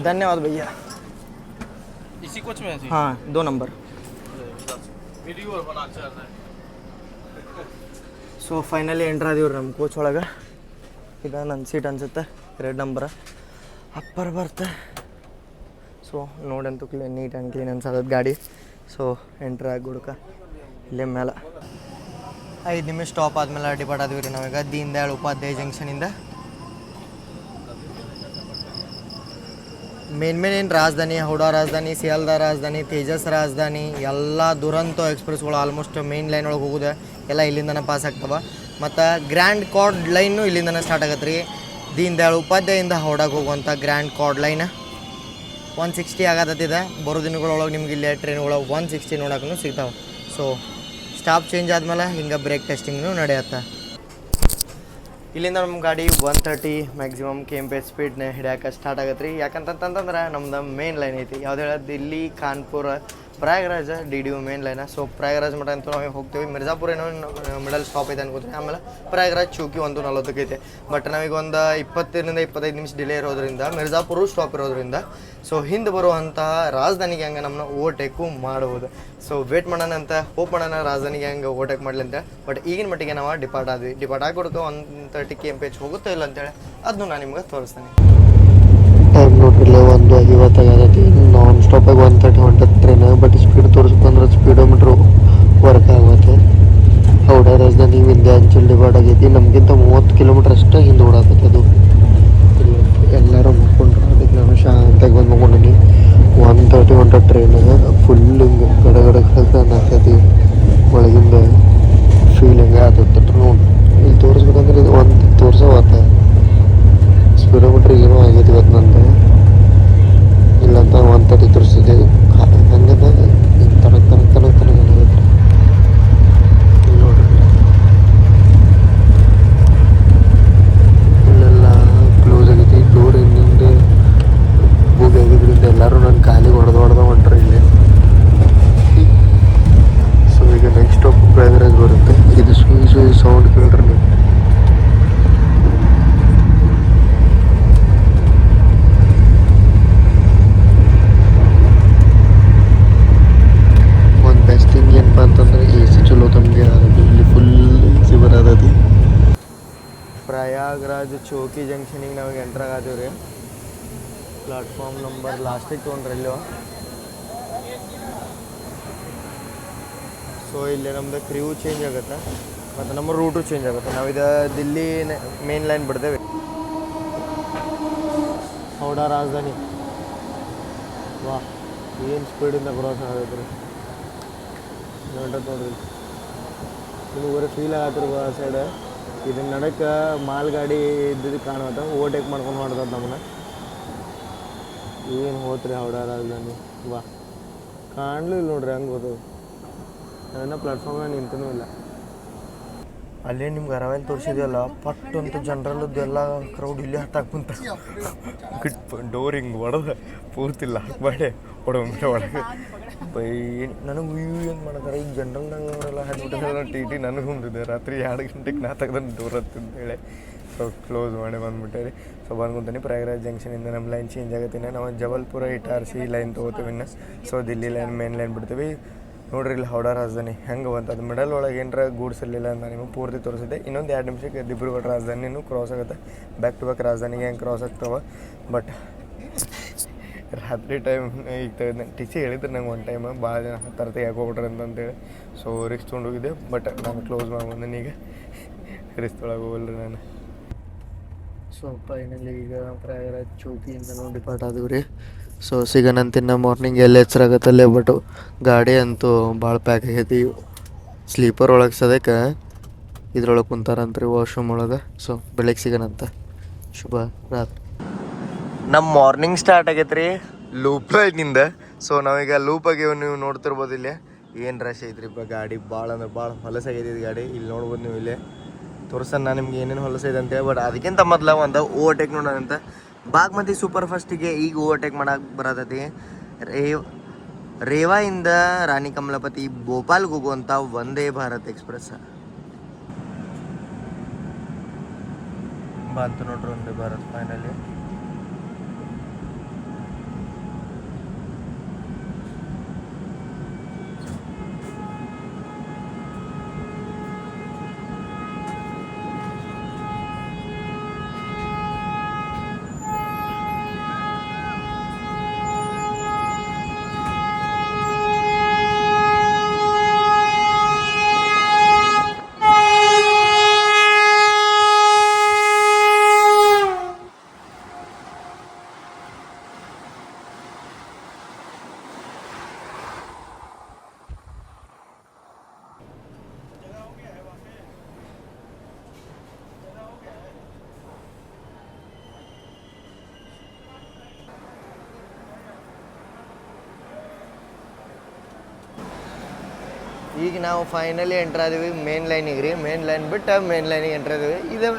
धन्यवाद भैया. इसी कोच में है? हाँ 2 नंबर. वीडियो बना अच्छा है. ಸೊ ಫೈನಲಿ ಎಂಟ್ರ್ ಆದೀವ್ರಿ ನಮ್ಮ ಕೋಚ್ ಒಳಗೆ. ಇದು ನನ್ನ ಸೀಟ್ ಅನ್ಸುತ್ತೆ 2 ನಂಬರ್ ಅಪ್ಪರ್ ಬರ್ತೆ. ಸೊ ನೋಡಂತೂ ನೀಟ್ ಆ್ಯಂಡ್ ಕ್ಲೀನ್ ಅನ್ಸದ ಗಾಡಿ. ಸೊ ಎಂಟ್ರ್ ಆಗಿ ಗುಡ್ಕ ಇಲ್ಲೇ ಮೇಲೆ 5 ನಿಮಿಷ ಸ್ಟಾಪ್ ಆದಮೇಲೆ ಡಿಪಾರ್ಟ್ ಆದ್ವಿ ರೀ ನಾವೀಗ ದೀನ್ ದಯಾಳ್ ಉಪಾಧ್ಯಾಯ ಜಂಕ್ಷನಿಂದ. ಮೇನ್ ಏನು ರಾಜಧಾನಿ, ಹೌಡಾ ರಾಜಧಾನಿ, ಸಿಯಾಲ್ದಾ ರಾಜಧಾನಿ, ತೇಜಸ್ ರಾಜಧಾನಿ ಎಲ್ಲ ದುರಂತೋ ಎಕ್ಸ್ಪ್ರೆಸ್ಗಳು ಆಲ್ಮೋಸ್ಟ್ ಮೇನ್ ಲೈನ್ ಒಳಗೆ ಹೋಗೋದು ಎಲ್ಲ ಇಲ್ಲಿಂದನೇ ಪಾಸ್ ಆಗ್ತವೆ. ಮತ್ತು ಗ್ರ್ಯಾಂಡ್ ಕಾರ್ಡ್ ಲೈನು ಇಲ್ಲಿಂದನೇ ಸ್ಟಾರ್ಟ್ ಆಗತ್ತೆ ರೀ. ದೀನ್ ದಯಾಳ್ ಉಪಾಧ್ಯಾಯಿಂದ ಹೌಡಾಗೆ ಹೋಗುವಂಥ ಗ್ರ್ಯಾಂಡ್ ಕಾರ್ಡ್ ಲೈನ್ 160 ಆಗತ್ತಿದೆ. ಬರೋ ದಿನಗಳೊಳಗೆ ನಿಮ್ಗೆ ಇಲ್ಲಿ ಟ್ರೈನ್ಗಳೊಳಗೆ 160 ನೋಡೋಕ್ಕೂ ಸಿಗ್ತಾವೆ. ಸೊ ಸ್ಟಾಪ್ ಚೇಂಜ್ ಆದಮೇಲೆ ಹಿಂಗೆ ಬ್ರೇಕ್ ಟೆಸ್ಟಿಂಗ್ನು ನಡೆಯುತ್ತೆ. ಇಲ್ಲಿಂದ ನಮ್ಮ ಗಾಡಿ 130 ಮ್ಯಾಕ್ಸಿಮಮ್ KM/h ಸ್ಪೀಡ್ನ ಹಿಡಿಯೋಕೆ ಸ್ಟಾರ್ಟ್ ಆಗತ್ತೆ ರೀ. ಯಾಕಂತಂತಂದ್ರೆ ನಮ್ದು ಮೇನ್ ಲೈನ್ ಐತಿ ಯಾವ್ದು ಹೇಳ ದಿಲ್ಲಿ, ಕಾನ್ಪುರ, ಪ್ರಯಾಗ್ರಾಜ್ DDU ಮೇನ್ ಲೈನ. ಸೊ ಪ್ರಯಾಗ್ರಾಜ್ ಮಠ ಅಂತೂ ನಾವು ಹೋಗ್ತೀವಿ. ಮಿರ್ಜಾಪುರ ಏನೋ ಮಿಡಲ್ ಸ್ಟಾಪ್ ಐತೆ ಅನ್ಕೋತೀನಿ. ಆಮೇಲೆ ಪ್ರಯಾಗ್ರಾಜ್ ಚೌಕಿ 1:40 ಐತೆ. ಬಟ್ ನಾವೀಗ ಒಂದು 20-25 ನಿಮಿಷ ಡಿಲೇ ಇರೋದ್ರಿಂದ ಮಿರ್ಜಾಪುರ ಸ್ಟಾಪ್ ಇರೋದ್ರಿಂದ ಸೊ ಹಿಂದೆ ಬರುವಂತಹ ರಾಜಧಾನಿಗೆ ಹಂಗೆ ನಮ್ಮನ್ನ ಓವರ್ಟೇಕು ಮಾಡ್ಬೋದು. ಸೊ ವೇಟ್ ಮಾಡೋಣ ಅಂತ ಹೋಪ್ ಮಾಡೋಣ ರಾಜಧಾನಿಗೆ ಹಂಗೆ ಓವರ್ಟೇಕ್ ಮಾಡಲಿ ಅಂತ. ಬಟ್ ಈಗಿನ ಮಟ್ಟಿಗೆ ನಾವು ಡಿಪಾರ್ಟ್ ಆದ್ವಿ. ಡಿಪಾರ್ಟ್ ಆಗಿಬಿಡ್ತು 130 km/h ಹೋಗುತ್ತೋ ಇಲ್ಲ ಅಂತೇಳಿ ಅದನ್ನು ನಾನು ನಿಮ್ಗೆ ತೋರಿಸ್ತೇನೆ. ಟೈಮ್ ನೋಡ್ರಿಲ್ಲ 1:50 ನಾನ್ ಸ್ಟಾಪಾಗಿ 1:30 ಹೊಂಟದ ಟ್ರೈನ್. ಬಟ್ ಸ್ಪೀಡ್ ತೋರಿಸ್ಬೇಕಂದ್ರೆ ಸ್ಪೀಡೋಮೀಟ್ರು ವರ್ಕ್ ಆಗುತ್ತೆ. ಹೌಡಾ ರಾಜಧಾನಿ ವಿಂಧ್ಯಾಂಚಲ್ ಡಿವೈಡ್ ಆಗೈತಿ. ನಮಗಿಂತ 30 ಕಿಲೋಮೀಟ್ರ್ ಅಷ್ಟೇ ಹಿಂದೆ ಓಡಾಕತ್ತೆ ಅದು. ಎಲ್ಲರೂ ಮುಕ್ಕೊಂಡ್ರು. ಅದಕ್ಕೆ ನಾನು ಶಾಂತಾಗಿ ಬಂದು ಮುಕ್ಕೊಂಡೀನಿ. 1:30 ಹೊಂಟ ಟ್ರೈನ್ ಫುಲ್ ಹಿಂಗೆ ಗಡಗಡ ಆಗ್ತೈತಿ. ಒಳಗಿಂದ ಫೀಲ್ ಹಿಂಗೆ ಆಗ್ತೈತೆ ನೋಡಿ. ಇಲ್ಲಿ ತೋರಿಸ್ಬೇಕಂದ್ರೆ ಇದು ಒಂದು ತೋರಿಸೋವತ್ತ ಸ್ಪೀಡೋಮೀಟ್ರ್ ಏನೋ ಆಗೈತಿ ಇವತ್ತು ನಂದು. ಇಲ್ಲಂತ 1:30 ತೋರಿಸ್ತಿದ್ದೆ. ಹಂಗೆ ತನಕ ಆಗೈತೆ ನೋಡ್ರಿ. ಇಲ್ಲೆಲ್ಲ ಕ್ಲೋಸ್ ಆಗೈತಿ. ಡೋರ್ ಹಿಂದಿಂದ ಬೂಗ್ ಆಗಿದ್ರಿಂದ ಎಲ್ಲರೂ ನನ್ನ ಕಾಲಿಗೆ ಹೊಡೆದು ಹೊಂಟ್ರಿ ಇಲ್ಲಿ. ಸೊ ಈಗ ನೆಕ್ಸ್ಟ್ ಸ್ಟಾಪ್ ಪ್ರಯಾಗ್ರಾಜ್ ಬರುತ್ತೆ. ಇದು ಸುಯಿ ಸೌಂಡ್ ಕೇಳ್ರಿ ನೀವು. ಒಂದು ಬೆಸ್ಟ್ ಥಿಂಗ್ ಏನಪ್ಪ ಅಂತಂದ್ರೆ AC ಚಲೋ ತಮಗೆ ಆಗುತ್ತೆ. ಇಲ್ಲಿ ಫುಲ್ AC ಬರೋದೈತಿ. ಪ್ರಯಾಗ್ರಾಜ್ ಚೌಕಿ ಜಂಕ್ಷನಿಗೆ ನಾವಾಗ ಎಂಟ್ರ್ ಆಗತ್ತೀವಿ ರೀ. ಪ್ಲಾಟ್ಫಾರ್ಮ್ ನಂಬರ್ ಲಾಸ್ಟಿಗೆ ತೊಗೊಂಡ್ರೆ ಇಲ್ಲೋ. ಸೊ ಇಲ್ಲಿ ನಮ್ಮದು ಕ್ರ್ಯೂ ಚೇಂಜ್ ಆಗುತ್ತೆ ಮತ್ತು ನಮ್ಮ ರೂಟು ಚೇಂಜ್ ಆಗುತ್ತೆ. ನಾವಿದು ದಿಲ್ಲಿ ಮೇನ್ ಲೈನ್ ಬಿಡ್ತೇವೆ. ಹೌಡಾ ರಾಜಧಾನಿ ವಾ ಏನು ಸ್ಪೀಡಿಂದ ಕ್ರಾಸ್ ಆಗೈತೆ ರೀ. ನೋಡ್ರಿ ನಿಮಗೆ ಫೀಲ್ ಆಗತ್ತಿರ ಆ ಸೈಡ್. ಇದನ್ನ ನಡಕ್ಕೆ ಮಾಲ್ ಗಾಡಿ ಇದ್ದಿದ್ದು ಕಾಣುತ್ತೆ. ಓವರ್ಟೇಕ್ ಮಾಡ್ಕೊಂಡು ಮಾಡ್ತದೆ ನಮ್ಮನ್ನ. ಏನು ಹೋತ್ರಿ ಹೌಡಾ ರಾಜಧಾನಿ ವಾ ಕಾಣಲಿಲ್ಲ ನೋಡ್ರಿ ಹಂಗೆ ಹೋದವು. ಅದನ್ನು ಪ್ಲಾಟ್ಫಾರ್ಮ್ನಾಗ ನಿಂತನೂ ಇಲ್ಲ. ಅಲ್ಲೇ ನಿಮ್ಗೆ ಅರವೈಲ್ ತೋರಿಸಿದೆಯಲ್ಲ ಪಟ್ಟು ಅಂತ ಜನರಲ್ಲದ್ದು ಎಲ್ಲ ಕ್ರೌಡ್ ಇಲ್ಲೇ ಹತ್ತಾಕ್ ಕುಂತ ಡೋರ್ ಹಿಂಗೆ ಹೊಡೆದ ಪೂರ್ತಿಲ್ಲ ಹಾಕ್ಬೇಡೆ ಹೊಡೋಂಬಿಟ್ರೆ ಒಳಗೆ ಬೈ ನನಗೆ ಏನು ಮಾಡ್ತಾರೆ ಈಗ ಜನರಲ್ನಾಗ ಅವರೆಲ್ಲ ಹತ್ಬಿಟ್ಟಿಲ್ಲ. TT ನನಗೆ ಹೊಂದಿದೆ ರಾತ್ರಿ 2 ಗಂಟೆಗೆ ನಾ ತೆಗ್ದು ಡೋರ್ ಹತ್ತಂತೇಳಿ. ಸೊ ಕ್ಲೋಸ್ ಮಾಡಿ ಬಂದುಬಿಟ್ಟೆ ರೀ. ಸೊ ಬಂದ್ಕೊಂತೀನಿ ಪ್ರಯಾಗ್ರಾಜ್ ಜಂಕ್ಷನಿಂದ ನಮ್ಮ ಲೈನ್ ಚೇಂಜ್ ಆಗುತ್ತೆ. ನಾವು ಜಬಲ್ಪುರ ಇಟಾರ್ಸಿ ಲೈನ್ ತೊಗೋತೀವಿ ಇನ್ನು. So Delhi line main line ಬಿಡ್ತೀವಿ. ನೋಡ್ರಿ ಇಲ್ಲಿ ಹೌಡಾ ರಾಜಧಾನಿ ಹೆಂಗೆ ಬಂತು ಅದು ಮಿಡಲ್ ಒಳಗೆ ಏನರ ಗೂಡ್ಸ್ ಇರಲಿಲ್ಲ ಅಂತ ನಾನು ಪೂರ್ತಿ ತೋರಿಸಿದ್ದೆ. ಇನ್ನೊಂದು 2 ನಿಮಿಷಕ್ಕೆ ದಿಬ್ರುಗಢ ರಾಜಧಾನಿನೂ ಕ್ರಾಸ್ ಆಗುತ್ತೆ. ಬ್ಯಾಕ್ ಟು ಬ್ಯಾಕ್ ರಾಜಧಾನಿಗೆ ಹೆಂಗೆ ಕ್ರಾಸ್ ಆಗ್ತಾವೆ. ಬಟ್ ರಾತ್ರಿ ಟೈಮ್ ಈಗ ತೆಗೆದು ಟಿಸಿ ಹೇಳಿದ್ರು ನಂಗೆ ಒಂದು ಟೈಮ್ ಭಾಳ ಜನ ತರತೆ ಯಾಕೆ ಹೋಗ್ಬಿಟ್ರೆ ಅಂತೇಳಿ. ಸೊ ರಿಕ್ಸ್ ತೊಗೊಂಡೋಗಿದ್ದೆ. ಬಟ್ ನಾನು ಕ್ಲೋಸ್ ಮಾಡ್ಬಂದು ಈಗ ರಿಸ್ಕ್ ತೊಳಗೆ ಹೋಗಲ್ರಿ ನಾನು. ಸೊ ಫೈನಲಿ ಈಗ ಪ್ರಯಾಗರಾಜ್ ಚೌಕಿಯಿಂದ ನಾವು ಡಿಪಾರ್ಟ್ ಆದೀವಿ ರೀ. ಸೊ ಸಿಗೋಣಂತಿನ್ನ ಮಾರ್ನಿಂಗ್ ಎಲ್ಲಿ ಎಚ್ಚರಾಗತ್ತಲ್ಲೇ. ಬಟ್ ಗಾಡಿ ಅಂತೂ ಭಾಳ ಪ್ಯಾಕ್ ಆಗೈತಿ. ಸ್ಲೀಪರ್ ಒಳಗೆ ಸದ್ಯಕ್ಕೆ ಇದ್ರೊಳಗೆ ಕುಂತಾರಂತ್ರಿ ವಾಶ್ರೂಮ್ ಒಳಗೆ. ಸೊ ಬೆಳಗ್ಗೆ ಸಿಗೋಣಂತ. ಶುಭ ರಾತ್ರಿ. ನಮ್ಮ ಮಾರ್ನಿಂಗ್ ಸ್ಟಾರ್ಟ್ ಆಗೈತೆ ರೀ ಲೂಪ್ ಲೈನಿಂದ. ಸೊ ನಾವೀಗ ಲೂಪಾಗಿ ನೀವು ನೋಡ್ತಿರ್ಬೋದು ಇಲ್ಲಿ ಏನು ರಶ್ ಐತ್ರಿ. ಗಾಡಿ ಭಾಳ ಅಂದ್ರೆ ಭಾಳ ಹೊಲಸಾಗೈತಿ ಇದು ಗಾಡಿ. ಇಲ್ಲಿ ನೋಡ್ಬೋದು ನೀವು ಇಲ್ಲೇ ತೋರ್ಸನ್ ನಾನು ನಿಮ್ಗೆ ಏನೇನು ಹೊಲಸೈತೆ ಅಂತೇಳಿ. ಬಟ್ ಅದಕ್ಕಿಂತ ಮೊದಲ ಒಂದು ಓವರ್ಟೇಕ್ ನೋಡೋಣಂತ. ಬಾಗ್ಮತಿ ಸೂಪರ್ ಫಾಸ್ಟಿಗೆ ಈಗ ಓವರ್ಟೇಕ್ ಮಾಡಕ್ಕೆ ಬರತೈತಿ. ರೇವಾಯಿಂದ ರಾಣಿ ಕಮಲಾಪತಿ ಭೋಪಾಲ್ಗೆ ಹೋಗುವಂಥ ವಂದೇ ಭಾರತ್ ಎಕ್ಸ್ಪ್ರೆಸ್ ಬಂತು ನೋಡ್ರಿ. ವಂದೇ ಭಾರತ್ ಫೈನಲಿ ಈಗ ನಾವು ಫೈನಲಿ ಎಂಟ್ರ್ ಆದೀವಿ ಮೇನ್ ಲೈನಿಗೆ ರೀ. ಮೇನ್ ಲೈನ್ ಬಿಟ್ಟು ಮೇನ್ ಲೈನಿಗೆ ಎಂಟ್ರ್ ಆದೀವಿ. ಇದು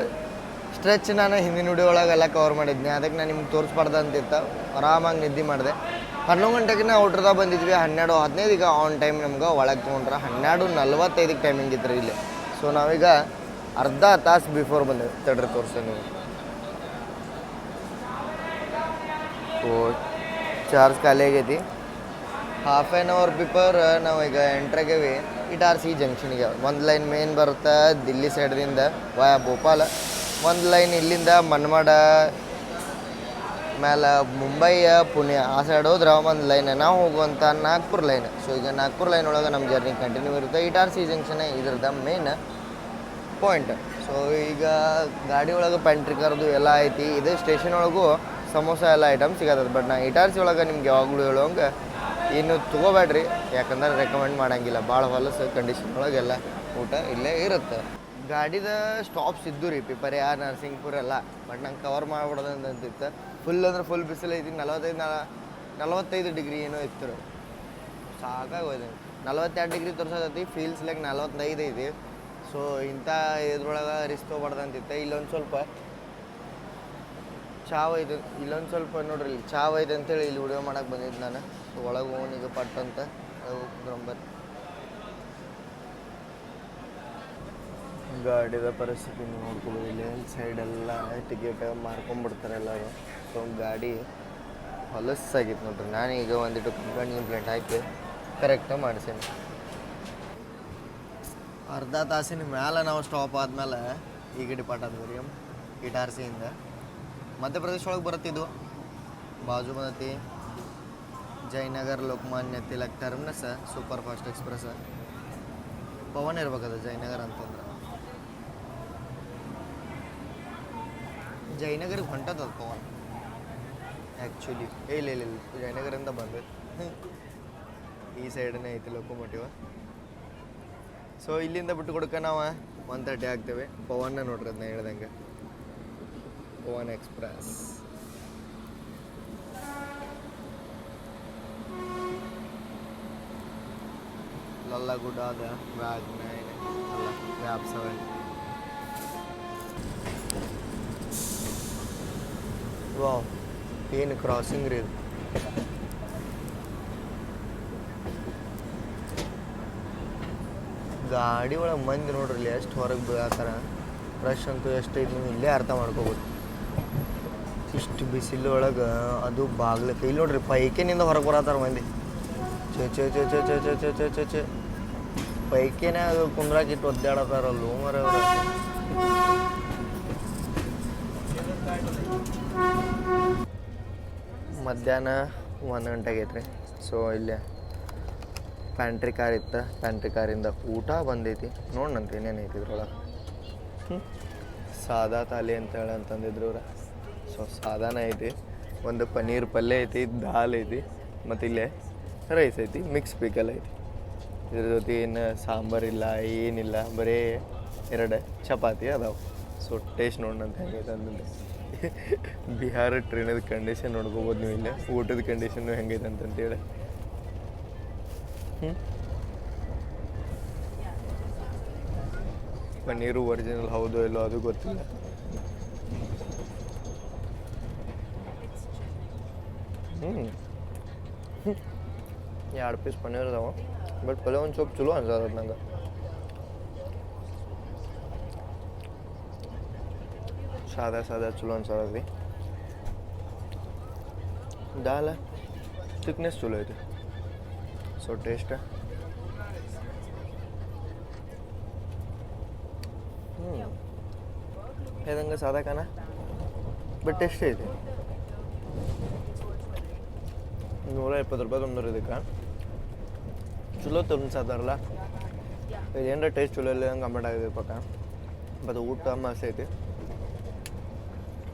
ಸ್ಟ್ರೆಚ್ ನಾನು ಹಿಂದಿನ ವಿಡಿಯೋ ಒಳಗೆಲ್ಲ ಕವರ್ ಮಾಡಿದ್ನಿ. ಅದಕ್ಕೆ ನಾನು ನಿಮ್ಗೆ ತೋರಿಸ್ಬಾರ್ದು ಅಂತಿತ್ತು. ಆರಾಮಾಗಿ ನಿದ್ದೆ ಮಾಡಿದೆ. 11 ಗಂಟೆಗೆ ನಾವು ಔಟ್ರದಾಗ ಬಂದಿದ್ವಿ. 12:15 ಈಗ ಆನ್ ಟೈಮ್ ನಮ್ಗೆ ಒಳಗೆ ತೊಗೊಂಡ್ರೆ 12:45 ಟೈಮಿಂಗ್ ಇತ್ತು ಇಲ್ಲಿ. ಸೊ ನಾವೀಗ ಅರ್ಧ ತಾಸು ಬಿಫೋರ್ ಬಂದೇವೆ. ತಡ್ರಿ ತೋರಿಸ್ತೇನೆ ನೀವು. ಓ ಚಾರ್ಜ್ ಖಾಲಿ ಆಗೈತಿ. ಹಾಫ್ ಆ್ಯನ್ ಅವರ್ ಬಿಫೋರ್ ನಾವು ಈಗ ಎಂಟ್ರಾಗೇವಿ ಇಟಾರ್ಸಿ ಜಂಕ್ಷನ್ಗೆ. ಒಂದು ಲೈನ್ ಮೇನ್ ಬರುತ್ತೆ ದಿಲ್ಲಿ ಸೈಡ್ದಿಂದ ವಾಯ ಭೋಪಾಲ್. ಒಂದು ಲೈನ್ ಇಲ್ಲಿಂದ ಮನ್ಮಾಡ ಮೇಲೆ ಮುಂಬೈ ಪುಣೆ ಆ ಸೈಡ್ ಹೋದ್ರೆ ಒಂದು ಲೈನ್ ನಾವು ಹೋಗುವಂಥ ನಾಗ್ಪುರ್ ಲೈನ್. ಸೊ ಈಗ ನಾಗ್ಪುರ್ ಲೈನ್ ಒಳಗೆ ನಮ್ಮ ಜರ್ನಿ ಕಂಟಿನ್ಯೂ ಇರುತ್ತೆ. ಇಟಾರ್ಸಿ ಜಂಕ್ಷನ್ ಇದ್ರದ್ದು ಮೇನ್ ಪಾಯಿಂಟ್. ಸೊ ಈಗ ಗಾಡಿ ಒಳಗೆ ಪ್ಯಾಂಟ್ರಿ ಕರ್ದು ಎಲ್ಲ ಐತಿ. ಇದು ಸ್ಟೇಷನ್ ಒಳಗೂ ಸಮೋಸ ಎಲ್ಲ ಐಟಮ್ ಸಿಗತ್ತದ. ಬಟ್ ನಾ ಇಟಾರ್ಸಿ ಒಳಗೆ ನಿಮ್ಗೆ ಯಾವಾಗಲೂ ಹೇಳೋಂಗೆ ಇನ್ನು ತೊಗೋಬೇಡ್ರಿ, ಯಾಕಂದ್ರೆ ರೆಕಮೆಂಡ್ ಮಾಡೋಂಗಿಲ್ಲ. ಭಾಳ ಹೊಲಸು ಕಂಡೀಷನ್ ಒಳಗೆಲ್ಲ ಊಟ ಇಲ್ಲೇ ಇರುತ್ತೆ. ಗಾಡಿದ ಸ್ಟಾಪ್ಸ್ ಇದ್ದು ರೀ ಪಿಪರ್ಯಾರ್ ನರಸಿಂಗ್ಪುರ ಎಲ್ಲ. ಬಟ್ ನಂಗೆ ಕವರ್ ಮಾಡ್ಬಿಡೋದು ಅಂತಿತ್ತು. ಫುಲ್ ಅಂದ್ರೆ ಫುಲ್ ಬಿಸಿಲು ಐತಿ. 45 ಡಿಗ್ರಿ ಏನೋ ಇತ್ತು. ಸಾಕಾಗೋಯ್ತು. 42 ಡಿಗ್ರಿ ತೋರ್ಸೋದೈತಿ. ಫೀಲ್ಸ್ ಲೈಕ್ 45 ಐತಿ. ಸೊ ಇಂಥ ಇದ್ರೊಳಗೆ ರಿಸ್ಕ್ ತೊಗೊಬಾರ್ದು ಅಂತಿತ್ತು. ಇಲ್ಲೊಂದು ಸ್ವಲ್ಪ ಚಾವ್ ಐತೆ. ಇಲ್ಲೊಂದು ಸ್ವಲ್ಪ ನೋಡ್ರಿ ಇಲ್ಲಿ ಚಾವ್ ಐತೆ ಅಂತೇಳಿ ಇಲ್ಲಿ ವಿಡಿಯೋ ಮಾಡಕ್ಕೆ ಬಂದಿದ್ದು ನಾನು. ಸೊ ಒಳಗೆ ಓನಿಗೆ ಪಟ್ಟಂತ ಹೋಗ್ರಂಬರ್. ಗಾಡಿದ ಪರಿಸ್ಥಿತಿ ನೋಡ್ಕೊಳ್ಳೋದು. ಇಲ್ಲಿ ಸೈಡೆಲ್ಲ ಟಿಕೆಟ್ ಮಾರ್ಕೊಂಡ್ಬಿಡ್ತಾರೆ ಎಲ್ಲರೂ. ಸೊ ಗಾಡಿ ಹೊಲಸಾಗಿತ್ತು ನೋಡ್ರಿ. ನಾನೀಗ ಒಂದಿಟ್ಟು ಕಂಪ್ಲೇಂಟ್ ಹಾಕಿ ಕರೆಕ್ಟಾಗಿ ಮಾಡಿಸೀನಿ. ಅರ್ಧ ತಾಸಿನ ಮೇಲೆ ನಾವು ಸ್ಟಾಪ್ ಆದಮೇಲೆ ಈಗ ಡಿಪಾರ್ಟ್ ಆದ್ವಿ ರೀ ಇಟಾರ್ಸಿಯಿಂದ. ಮಧ್ಯಪ್ರದೇಶ ಒಳಗೆ ಬರುತ್ತಿದ್ದು ಬಾಜು ಬಂದತಿ Jaynagar Lokmanya Tilak terminus super fast express. Pawan ಇರ್ಬೇಕದು ಜಯನಗರ್ ಅಂತಂದ್ರೆ. ಜಯನಗರ್ಗೆ ಹೊಂಟದ ಪವನ್ ಆ್ಯಕ್ಚುಲಿ. ಇಲ್ಲ ಜಯನಗರಿಂದ ಬಂದು ಈ ಸೈಡನ್ನೇ ಐತಿ ಲೋಕೋಮೋಟಿವ್. ಸೊ ಇಲ್ಲಿಂದ ಬಿಟ್ಟು ಕೊಡಕ್ಕೆ ನಾವು 1:30 ಆಗ್ತೇವೆ. ಪವನ್ನ ನೋಡ್ರಿ ಅದನ್ನ ಹೇಳ್ದಂಗೆ ಪವನ್ ಎಕ್ಸ್ಪ್ರೆಸ್. ಲಲ್ಲಗುಡ್ಡಾದ ವ್ಯಾಗ್ 9 ಅಲ್ಲ ವ್ಯಾಬ್ 7. ವಾವ್ ಏನು ಕ್ರಾಸಿಂಗ್ ರೀ ಇದು. ಗಾಡಿ ಒಳಗೆ ಮಂದಿ ನೋಡ್ರಿ ಎಷ್ಟು ಹೊರಗೆ ಬೀಳತ್ತಾರ. ರಶ್ ಅಂತೂ ಎಷ್ಟೈತಿ ನೀವು ಇಲ್ಲೇ ಅರ್ಥ ಮಾಡ್ಕೋಬೋದು. ಇಷ್ಟು ಬಿಸಿಲು ಒಳಗೆ ಅದು ಬಾಗ್ಲಕ್ಕೆ ಇಲ್ಲಿ ನೋಡ್ರಿ ಪೈಕಿನಿಂದ ಹೊರಗೆ ಬರತ್ತಾರ ಮಂದಿ. ಚೆ ಚೆ ಚೆ ಚೆ ಚೆ ಚೆ ಚೆ ಚೆ ಚೆ ಚೆ ಪೈಕಿನೇ ಅದು ಕುಂದ್ರಾಕಿಟ್ಟು ಒದ್ದಾಡತಾರಲ್ಲ ಮರ ಮಧ್ಯಾಹ್ನ 1 ಗಂಟೆ ಆಗೈತ್ರಿ. ಸೊ ಇಲ್ಲೇ ಪ್ಯಾಂಟ್ರಿ ಕಾರ್ ಇತ್ತು, ಪ್ಯಾಂಟ್ರಿ ಕಾರಿಂದ ಊಟ ಬಂದೈತಿ. ನೋಡಂತ ಏನೇನೈತಿ ಇದ್ರೊಳಗೆ. ಸಾದಾ ಥಾಲಿ ಅಂತೇಳಿ ಅಂತಂದಿದ್ರು ಇವ್ರು. ಸೊ ಸಾದಾನ ಐತಿ, ಒಂದು ಪನ್ನೀರ್ ಪಲ್ಯ ಐತಿ, ದಾಲ್ ಐತಿ, ಮತ್ತು ಇಲ್ಲೇ ರೈಸ್ ಐತಿ, ಮಿಕ್ಸ್ ಪಿಕಲ್ ಐತಿ. ಇದ್ರ ಜೊತೆ ಏನು ಸಾಂಬಾರಿಲ್ಲ, ಏನಿಲ್ಲ, ಬರೀ 2 ಚಪಾತಿ ಅದಾವೆ. ಸೊ ಟೇಸ್ಟ್ ನೋಡೋಣಂತ ಹೆಂಗೈತೆ ಅಂತಂದ್ರೆ ಬಿಹಾರ ಟ್ರೈನದ ಕಂಡೀಷನ್ ನೋಡ್ಕೋಬೋದು ನೀವು ಇಲ್ಲೇ. ಊಟದ ಕಂಡೀಷನ್ನು ಹೆಂಗೈತೆ ಅಂತಂತೇಳಿ. ಪನ್ನೀರು ಒರಿಜಿನಲ್ ಹೌದೋ ಇಲ್ಲೋ ಅದು ಗೊತ್ತಿಲ್ಲ. ಎರಡು ಪೀಸ್ ಪನ್ನೀರ್ ಅದಾವ, ಬಟ್ ಪಲ್ಯ ಒಂದು ಸ್ವಲ್ಪ ಚಲೋ ಅನ್ಸದ ನಂಗೆ. ಸಾದಾ ಚಲೋ ಅನ್ಸದ್ರಿ. ದಾಲ್ ಥಿಕ್ನೆಸ್ ಚಲೋ ಐತಿ. ಸೊ ಟೇಸ್ಟ್ ಹೇಳ್ದಂಗೆ ಸಾದಾ ಕಾನ, ಬಟ್ ಟೇಸ್ಟ್ ಐತಿ. 120 ರೂಪಾಯಿ ತೊಂದ್ರೆ ಇದಕ್ಕೆ ಚಲೋ ತೊಂದ್ಸದಾರಲ್ಲ. ಇದೇನಾರ ಟೇಸ್ಟ್ ಚಲೋ ಇಲ್ಲ ಹಂಗೆ ಕಂಪ್ಲೀಟ್ ಆಗಿದೆ ಪಕ್ಕ. ಬಟ್ ಊಟ ಮಸ್ತ್ ಐತಿ.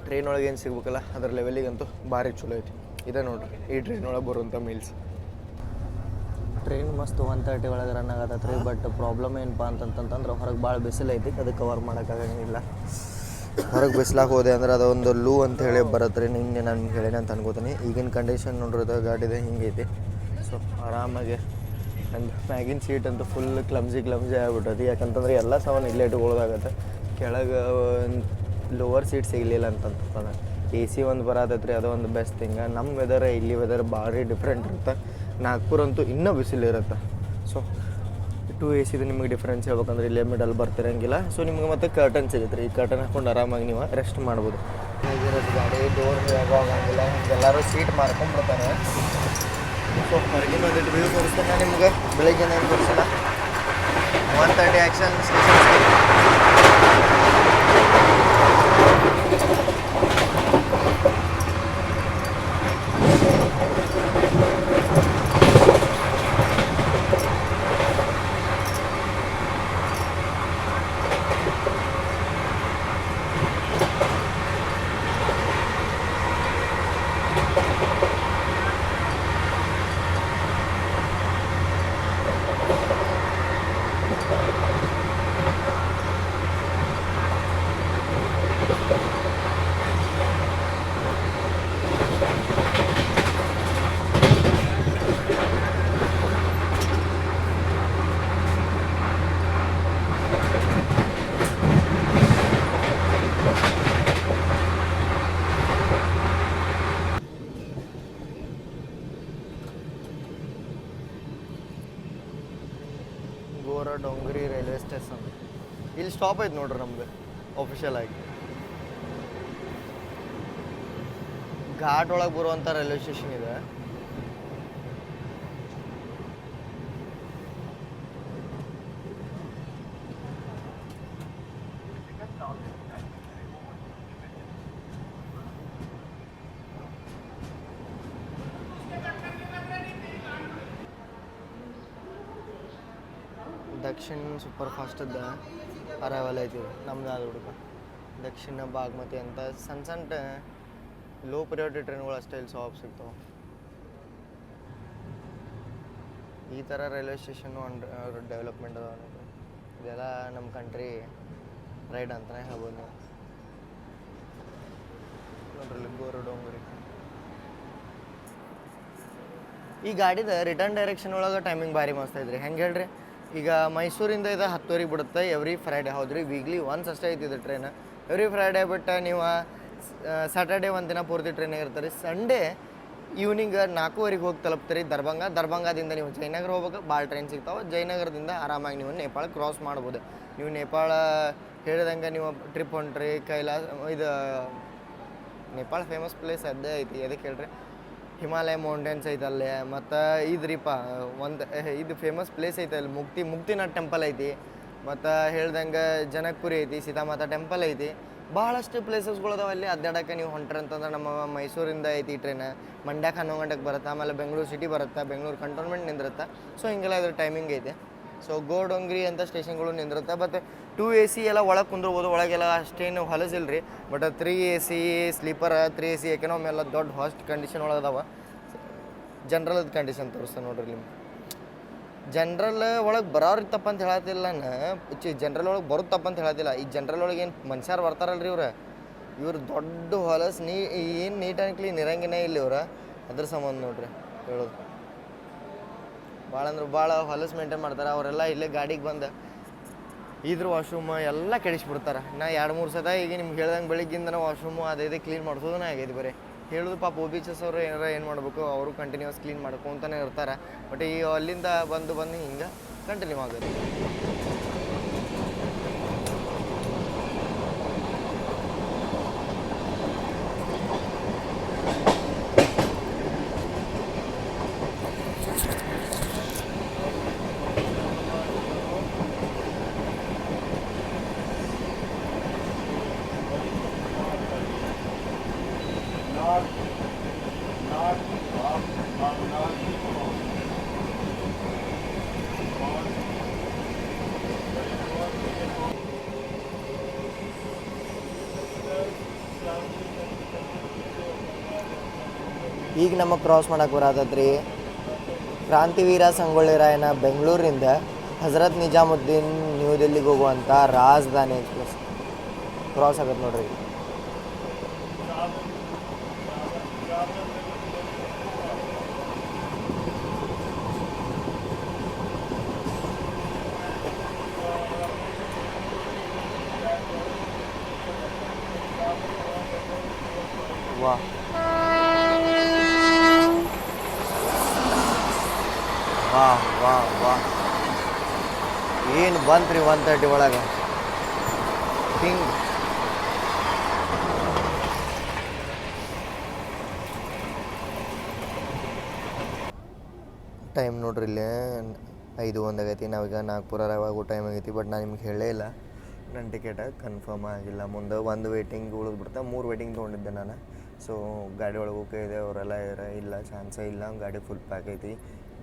ಟ್ರೈನ್ ಒಳಗೆ ಏನು ಸಿಗ್ಬೇಕಲ್ಲ ಅದ್ರ ಲೆವೆಲಿಗಂತೂ ಭಾರಿ ಚಲೋ ಐತಿ. ಇದೆ ನೋಡ್ರಿ ಈ ಟ್ರೈನ್ ಒಳಗೆ ಬರುವಂಥ ಮೀಲ್ಸ್. ಟ್ರೈನ್ ಮಸ್ತ್ 1:30 ಒಳಗೆ ರನ್ ಆಗತ್ತೈತೆ ರೀ. ಬಟ್ ಪ್ರಾಬ್ಲಮ್ ಏನಪ್ಪ ಅಂತಂತಂದ್ರೆ ಹೊರಗೆ ಭಾಳ ಬಿಸಿಲು ಐತಿ, ಅದಕ್ಕೆ ಕವರ್ ಮಾಡೋಕ್ಕಾಗಂಗಿಲ್ಲ. ಹೊರಗೆ ಬಿಸ್ಲಾಗ ಹೋದೆ ಅಂದ್ರೆ ಅದೊಂದು ಲೂ ಅಂತ ಹೇಳಿ ಬರುತ್ತೆ ರೀ. ನಿನ್ನೆ ನಾನು ಹೇಳೇನೆ ಅಂತ ಅನ್ಕೋತೀನಿ. ಈಗಿನ ಕಂಡೀಷನ್ ನೋಡ್ರಿ ಗಾಡಿದೆ ಹಿಂಗೈತಿ. ಸೊ ಆರಾಮಾಗಿ ನನ್ನ ಮ್ಯಾಗಿನ ಸೀಟ್ ಅಂತೂ ಫುಲ್ ಕ್ಲಮ್ಸಿ ಆಗ್ಬಿಟ್ಟೈತಿ. ಯಾಕಂತಂದ್ರೆ ಎಲ್ಲ ಸಾಮಾನು ಇಲ್ಲೇ ಇಟ್ಕೊಳ್ಳೋದಾಗತ್ತೆ. ಕೆಳಗೆ ಲೋವರ್ ಸೀಟ್ ಸಿಗಲಿಲ್ಲ ಅಂತಂತಂದ್ರೆ AC ಒಂದು ಬರತೈತೆ ರೀ, ಅದು ಒಂದು ಬೆಸ್ಟ್ ಥಿಂಗ. ನಮ್ಮ ವೆದರ್ ಇಲ್ಲಿ ವೆದರ್ ಭಾರಿ ಡಿಫ್ರೆಂಟ್ ಇರುತ್ತೆ. ನಾಗ್ಪುರ ಅಂತೂ ಇನ್ನೂ ಬಿಸಿಲು ಇರುತ್ತೆ. ಸೊ 2 AC ನಿಮಗೆ ಡಿಫ್ರೆನ್ಸ್ ಹೇಳ್ಬೇಕಂದ್ರೆ ಇಲ್ಲೇ ಮಿಡಲ್ ಬರ್ತಿರಂಗಿಲ್ಲ. ಸೊ ನಿಮ್ಗೆ ಮತ್ತೆ ಕರ್ಟನ್ ಸಿಗುತ್ತೆ ರೀ. ಈ ಕರ್ಟನ್ ಹಾಕ್ಕೊಂಡು ಆರಾಮಾಗಿ ನೀವು ರೆಸ್ಟ್ ಮಾಡ್ಬೋದು. ಹೇಗಿರೋದು ಗಾಡಿ ಡೋರ್ ಹೋಗಂಗಿಲ್ಲ, ಎಲ್ಲರೂ ಸೀಟ್ ಮಾರ್ಕೊಂಡ್ಬಿಡ್ತಾರೆ. ಸೊ ಹೊರಗಿನ ಒಂದಿಟ್ಟು ವ್ಯೂ ತೋರಿಸ್ತೇನೆ ನಿಮ್ಗೆ. ಬೆಳಗ್ಗೆ ಏನು ತೋರಿಸಲ್ಲ. 1:30 ಆ್ಯಕ್ಷನ್ ಗೋರ ಡೊಂಗರಿ ರೈಲ್ವೆ ಸ್ಟೇಷನ್. ಇಲ್ಲಿ ಸ್ಟಾಪ್ ಐತೆ ನೋಡ್ರಿ ನಮ್ದು ಆಫಿಷಿಯಲ್ ಆಗಿ. ಘಾಟ್ ಒಳಗೆ ಬರುವಂಥ ರೈಲ್ವೆ ಸ್ಟೇಷನ್ ಇದೆ. ದಕ್ಷಿಣ ಸೂಪರ್ ಫಾಸ್ಟದ್ದು ಅರೈವಲ್ ಐತಿ ನಮ್ದು. ಅದು ಹುಡುಗ ದಕ್ಷಿಣ ಬಾಗ್ಮತಿ ಅಂತ ಸಣ್ಣ ಲೋ ಪ್ರಿಯಾರಿಟಿ ಟ್ರೈನ್ಗಳು ಅಷ್ಟೇ ಇಲ್ಲಿ ಸಾಪ್ ಸಿಗ್ತಾವೆ. ಈ ಥರ ರೈಲ್ವೆ ಸ್ಟೇಷನ್ನು ಡೆವಲಪ್ಮೆಂಟ್ ಅದಾವ ನೋಡ್ರಿ. ಇದೆಲ್ಲ ನಮ್ಮ ಕಂಟ್ರಿ ರೈಡ್ ಅಂತಲೇ ಹೇಳ್ಬೋದು ನೀವು. ನೋಡ್ರಿ ಗೋರು ಡೋಂಗರಿ. ಈ ಗಾಡಿದ ರಿಟರ್ನ್ ಡೈರೆಕ್ಷನ್ ಒಳಗೆ ಟೈಮಿಂಗ್ ಭಾರಿ ಮಸ್ತ್ ಐತ್ರಿ. ಹೆಂಗೆ ಹೇಳ್ರಿ, ಈಗ ಮೈಸೂರಿಂದ ಇದು 10:00 ಬಿಡುತ್ತೆ ಎವ್ರಿ ಫ್ರೈಡೇ. ಹೌದ್ರಿ, ವೀಕ್ಲಿ ಒನ್ಸ್ ಅಷ್ಟೇ ಐತಿದೆ ಟ್ರೈನ್. ಎವ್ರಿ ಫ್ರೈಡೇ ಬಿಟ್ಟು ನೀವು ಸ್ಯಾಟರ್ಡೇ ಒಂದಿನ ಪೂರ್ತಿ ಟ್ರೈನಾಗ ಇರ್ತಾರೆ. ಸಂಡೇ ಈವ್ನಿಂಗ್ 4:00 ಹೋಗಿ ತಲುಪ್ತೀರಿ ದರ್ಭಂಗದಿಂದ ನೀವು ಜಯನಗರ ಹೋಗ್ಬೇಕು. ಭಾಳ ಟ್ರೈನ್ ಸಿಗ್ತಾವೆ. ಜಯನಗರದಿಂದ ಆರಾಮಾಗಿ ನೀವು ನೇಪಾಳ ಕ್ರಾಸ್ ಮಾಡ್ಬೋದು. ನೀವು ನೇಪಾಳ ಹೇಳಿದಂಗೆ ನೀವು ಟ್ರಿಪ್ ಹೊಂಟ್ರಿ ಕೈಲಾಸ. ಇದು ನೇಪಾಳ ಫೇಮಸ್ ಪ್ಲೇಸ್ ಅದೇ ಐತಿ. ಎದಕ್ಕೆ ಹೇಳ್ರಿ, ಹಿಮಾಲಯ ಮೌಂಟೇನ್ಸ್ ಐತೆ ಅಲ್ಲಿ. ಮತ್ತು ಇದ್ರಿಪ್ಪ ಒಂದು ಇದು ಫೇಮಸ್ ಪ್ಲೇಸ್ ಐತೆ ಅಲ್ಲಿ, ಮುಕ್ತಿನಾಥ್ ಟೆಂಪಲ್ ಐತಿ. ಮತ್ತು ಹೇಳ್ದಂಗೆ ಜನಕಪುರಿ ಐತಿ, ಸೀತಾಮಾತಾ ಟೆಂಪಲ್ ಐತಿ. ಭಾಳಷ್ಟು ಪ್ಲೇಸಸ್ಗಳು ಅದಾವೆ ಅಲ್ಲಿ ಅಡ್ಡಾಡಕ್ಕೆ. ನೀವು ಹೊಂಟ್ರಿ ಅಂತಂದ್ರೆ ನಮ್ಮ ಮೈಸೂರಿಂದ ಐತಿ ಟ್ರೈನ್, ಮಂಡ್ಯಕ್ಕೆ 11 ಗಂಟೆಗೆ ಬರುತ್ತೆ. ಆಮೇಲೆ ಬೆಂಗಳೂರು ಸಿಟಿ ಬರುತ್ತೆ, ಬೆಂಗಳೂರು ಕಂಟೋನ್ಮೆಂಟ್ ನಿಂದಿರುತ್ತೆ. ಸೊ ಹಿಂಗೆಲ್ಲ ಇದ್ರ ಟೈಮಿಂಗ್ ಐತೆ. ಸೊ ಗೋಡೊಂಗ್ರಿ ಅಂತ ಸ್ಟೇಷನ್ಗಳು ನಿಂದಿರುತ್ತೆ. ಬಟ್ 2 AC ಎಲ್ಲ ಒಳಗೆ ಕುಂದ್ರಬೋದು, ಒಳಗೆಲ್ಲ ಅಷ್ಟೇನು ಹೊಲಸಿಲ್ಲ ರೀ. But 3 AC sleeper, 3 AC economy ಎಲ್ಲ ದೊಡ್ಡ ಹಾಸ್ಟ್ ಕಂಡೀಷನ್ ಒಳಗೆ ಅದಾವ. ಜನ್ರಲ್ದ ಕಂಡೀಷನ್ ತೋರಿಸ್ತೆ ನೋಡ್ರಿ ನಿಮ್ಗೆ. ಜನ್ರಲ್ ಒಳಗೆ ಬರೋರಿಗೆ ತಪ್ಪಂತ ಹೇಳತ್ತಿಲ್ಲ ನಾನು, ಜನ್ರಲ್ ಒಳಗೆ ಬರೋದು ತಪ್ಪಂತ ಹೇಳತ್ತಿಲ್ಲ. ಈ ಜನ್ರಲ್ ಒಳಗೆ ಏನು ಮನುಷ್ಯರು ಬರ್ತಾರಲ್ರಿ ಇವ್ರು ದೊಡ್ಡ ಹೊಲಸು ಏನು ನೀಟ್ ಆ್ಯಂಡ್ ಕ್ಲೀನ್ ಇರಂಗೇ ಇಲ್ಲ ಇವ್ರು. ಅದ್ರ ಸಂಬಂಧ ನೋಡ್ರಿ ಹೇಳೋದು. ಭಾಳ ಅಂದ್ರೆ ಭಾಳ ಹೊಲಸು ಮೇಂಟೈನ್ ಮಾಡ್ತಾರೆ ಅವರೆಲ್ಲ. ಇಲ್ಲೇ ಗಾಡಿಗೆ ಬಂದು ಇದ್ರ ವಾಶ್ರೂಮ್ ಎಲ್ಲ ಕೆಡಿಸ್ಬಿಡ್ತಾರೆ. ನಾ 2-3 ಸತ ಈಗ ನಿಮ್ಗೆ ಹೇಳ್ದಂಗೆ ಬೆಳಿಗ್ಗಿಂದನೇ ವಾಶ್ರೂಮು ಅದೇ ಕ್ಲೀನ್ ಮಾಡಿಸೋದನ್ನ ಆಗೈತಿ. ಬರೀ ಹೇಳೋದು ಪಾಪ OBHS ಅವರು ಏನಾರ ಏನು ಮಾಡಬೇಕು, ಅವರು ಕಂಟಿನ್ಯೂಸ್ ಕ್ಲೀನ್ ಮಾಡ್ಕೊತಾನೆ ಇರ್ತಾರೆ. ಬಟ್ ಈ ಅಲ್ಲಿಂದ ಬಂದು ಹಿಂಗೆ ಕಂಟಿನ್ಯೂ ಆಗುತ್ತೆ. ಈಗ ನಮಗೆ ಕ್ರಾಸ್ ಮಾಡಕ್ಕೆ ಬರತ್ತದ್ರಿ ಕ್ರಾಂತಿವೀರ ಸಂಗೊಳ್ಳಿ ರಾಯಣ್ಣ ಬೆಂಗಳೂರಿಂದ ಹಜರತ್ ನಿಜಾಮುದ್ದೀನ್ ನ್ಯೂ ದಿಲ್ಲಿಗೆ ಹೋಗುವಂಥ ರಾಜಧಾನಿ ಎಕ್ಸ್ಪ್ರೆಸ್ ಕ್ರಾಸ್ ಆಗತ್ತೆ ನೋಡ್ರಿ. ವಾಹ್, ವಾಹ್ ವಾಹ್ ವಾಹ್, ಏನು ಬಂತ್ರಿ 130 ಒಳಗೆ ಹಿಂಗೆ. ಟೈಮ್ ನೋಡ್ರಿ ಇಲ್ಲೇ 5:01 ಆಗೈತಿ. ನಾವೀಗ ನಾಗ್ಪುರ ಯಾವಾಗೂ ಟೈಮ್ ಆಗೈತಿ. ಬಟ್ ನಾನು ನಿಮ್ಗೆ ಹೇಳೇ ಇಲ್ಲ, ನನ್ನ ಟಿಕೆಟ್ ಕನ್ಫರ್ಮ್ ಆಗಿಲ್ಲ. ಮುಂದೆ ಒಂದು ವೇಟಿಂಗ್ ಉಳಿದ್ಬಿಡ್ತಾ, 3 ವೇಟಿಂಗ್ ತೊಗೊಂಡಿದ್ದೆ ನಾನು. ಸೊ ಗಾಡಿ ಒಳಗೆ ಹೋಗೇ ಇದೆ, ಅವರೆಲ್ಲ ಇಲ್ಲ, ಚಾನ್ಸೇ ಇಲ್ಲ, ಗಾಡಿ ಫುಲ್ ಪ್ಯಾಕ್ ಐತಿ,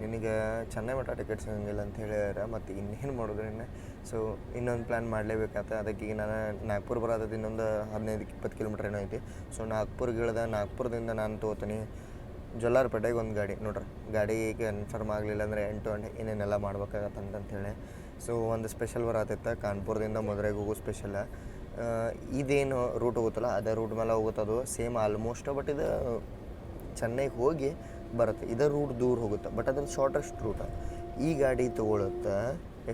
ನಿನಗೆ ಚೆನ್ನೈ ಮಟ್ಟ ಟಿಕೆಟ್ ಸಿಗಂಗಿಲ್ಲ ಅಂತ ಹೇಳ್ಯಾರ. ಮತ್ತು ಇನ್ನೇನು ಮಾಡೋದು ಇನ್ನು. ಸೊ ಇನ್ನೊಂದು ಪ್ಲ್ಯಾನ್ ಮಾಡಲೇಬೇಕಾಗ್ತದೆ. ಅದಕ್ಕೆ ಈಗ ನಾನು ನಾಗ್ಪುರ ಬರೋದು ಇನ್ನೊಂದು 15-20 ಕಿಲೋಮೀಟ್ರ್ ಏನೋ ಐತಿ. ಸೊ ನಾಗ್ಪುರ್ಗೆ ಇಳ್ದೆ, ನಾಗ್ಪುರದಿಂದ ನಾನು ತೊಗೋತೀನಿ ಜೊಲ್ಲಾರ್ಪೇಟೆಗೆ ಒಂದು ಗಾಡಿ. ನೋಡ್ರಿ, ಗಾಡಿಗೆ ಕನ್ಫರ್ಮ್ ಆಗಲಿಲ್ಲ ಅಂದರೆ ಎಂಟು ಗಂಟೆ ಏನೇನೆಲ್ಲ ಮಾಡ್ಬೇಕಾಗತ್ತೆ ಅಂತಂತೇಳಿ. ಸೊ ಒಂದು ಸ್ಪೆಷಲ್ ಬರತ್ತೈತೆ ಕಾನ್ಪುರದಿಂದ ಮದುರೆಗೆ ಹೋಗೋ ಸ್ಪೆಷಲ. ಇದೇನು ರೂಟ್ ಹೋಗುತ್ತಲ್ಲ ಅದೇ ರೂಟ್ ಮೇಲೆ ಹೋಗುತ್ತದು ಸೇಮ್ ಆಲ್ಮೋಸ್ಟ್. ಬಟ್ ಇದು ಚೆನ್ನೈಗೆ ಹೋಗಿ ಬರುತ್ತೆ, ಇದೇ ರೂಟ್ ದೂರ ಹೋಗುತ್ತೆ. ಬಟ್ ಅದ್ರ ಶಾರ್ಟೆಸ್ಟ್ ರೂಟ. ಈ ಗಾಡಿ ತೊಗೊಳುತ್ತೆ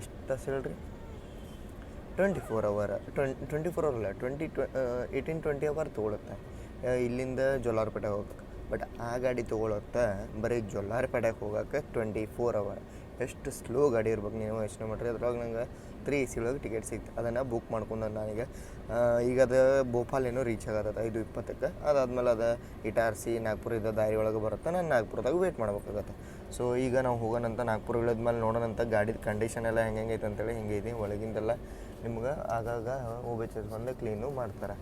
ಎಷ್ಟು ಹೇಳ್ರಿ, 24 ಅವರ್ 24 ಅವರ್ ಅಲ್ಲ 18-20 ಅವರ್ ತೊಗೊಳುತ್ತೆ ಇಲ್ಲಿಂದ ಜೊಲ್ಲಾರ್ಪೇಟೆಗೆ ಹೋಗಕ್ಕೆ. ಬಟ್ ಆ ಗಾಡಿ ತೊಗೊಳುತ್ತೆ ಬರೀ ಜೊಲ್ಲಾರ್ಪೇಟೆಗೆ ಹೋಗೋಕ್ಕೆ 24 ಅವರ್. ಎಷ್ಟು ಸ್ಲೋ ಗಾಡಿ ಇರ್ಬೇಕು ನೀವು ಯೋಚನೆ ಮಾಡಿರಿ. ಅದ್ರೊಳಗೆ ನಂಗೆ 3 AC ಒಳಗೆ ಟಿಕೆಟ್ ಸಿಕ್ತು. ಅದನ್ನು ಬುಕ್ ಮಾಡ್ಕೊಂಡು ನನಗೆ ಈಗ ಅದು ಭೋಪಾಲ್ ಏನೋ ರೀಚ್ ಆಗತ್ತೆ 5:20ಕ್ಕೆ. ಅದಾದಮೇಲೆ ಅದು ಇಟಾರ್ಸಿ ನಾಗ್ಪುರ ಇದ್ದ ದಾರಿ ಒಳಗೆ ಬರುತ್ತೆ. ನಾನು ನಾಗ್ಪುರದಾಗ ವೇಟ್ ಮಾಡ್ಬೇಕಾಗತ್ತೆ. ಸೊ ಈಗ ನಾವು ಹೋಗೋಣಂತ, ನಾಗ್ಪುರ ಇಳಿದ್ಮೇಲೆ ನೋಡೋಣಂತ ಗಾಡಿದ ಕಂಡೀಷನ್ ಎಲ್ಲ ಹೆಂಗೈತೆ ಅಂತೇಳಿ. ಹಿಂಗೈತಿ ಒಳಗಿಂದೆಲ್ಲ ನಿಮ್ಗೆ ಆಗಾಗ OBHS ಬಂದು ಕ್ಲೀನು ಮಾಡ್ತಾರೆ.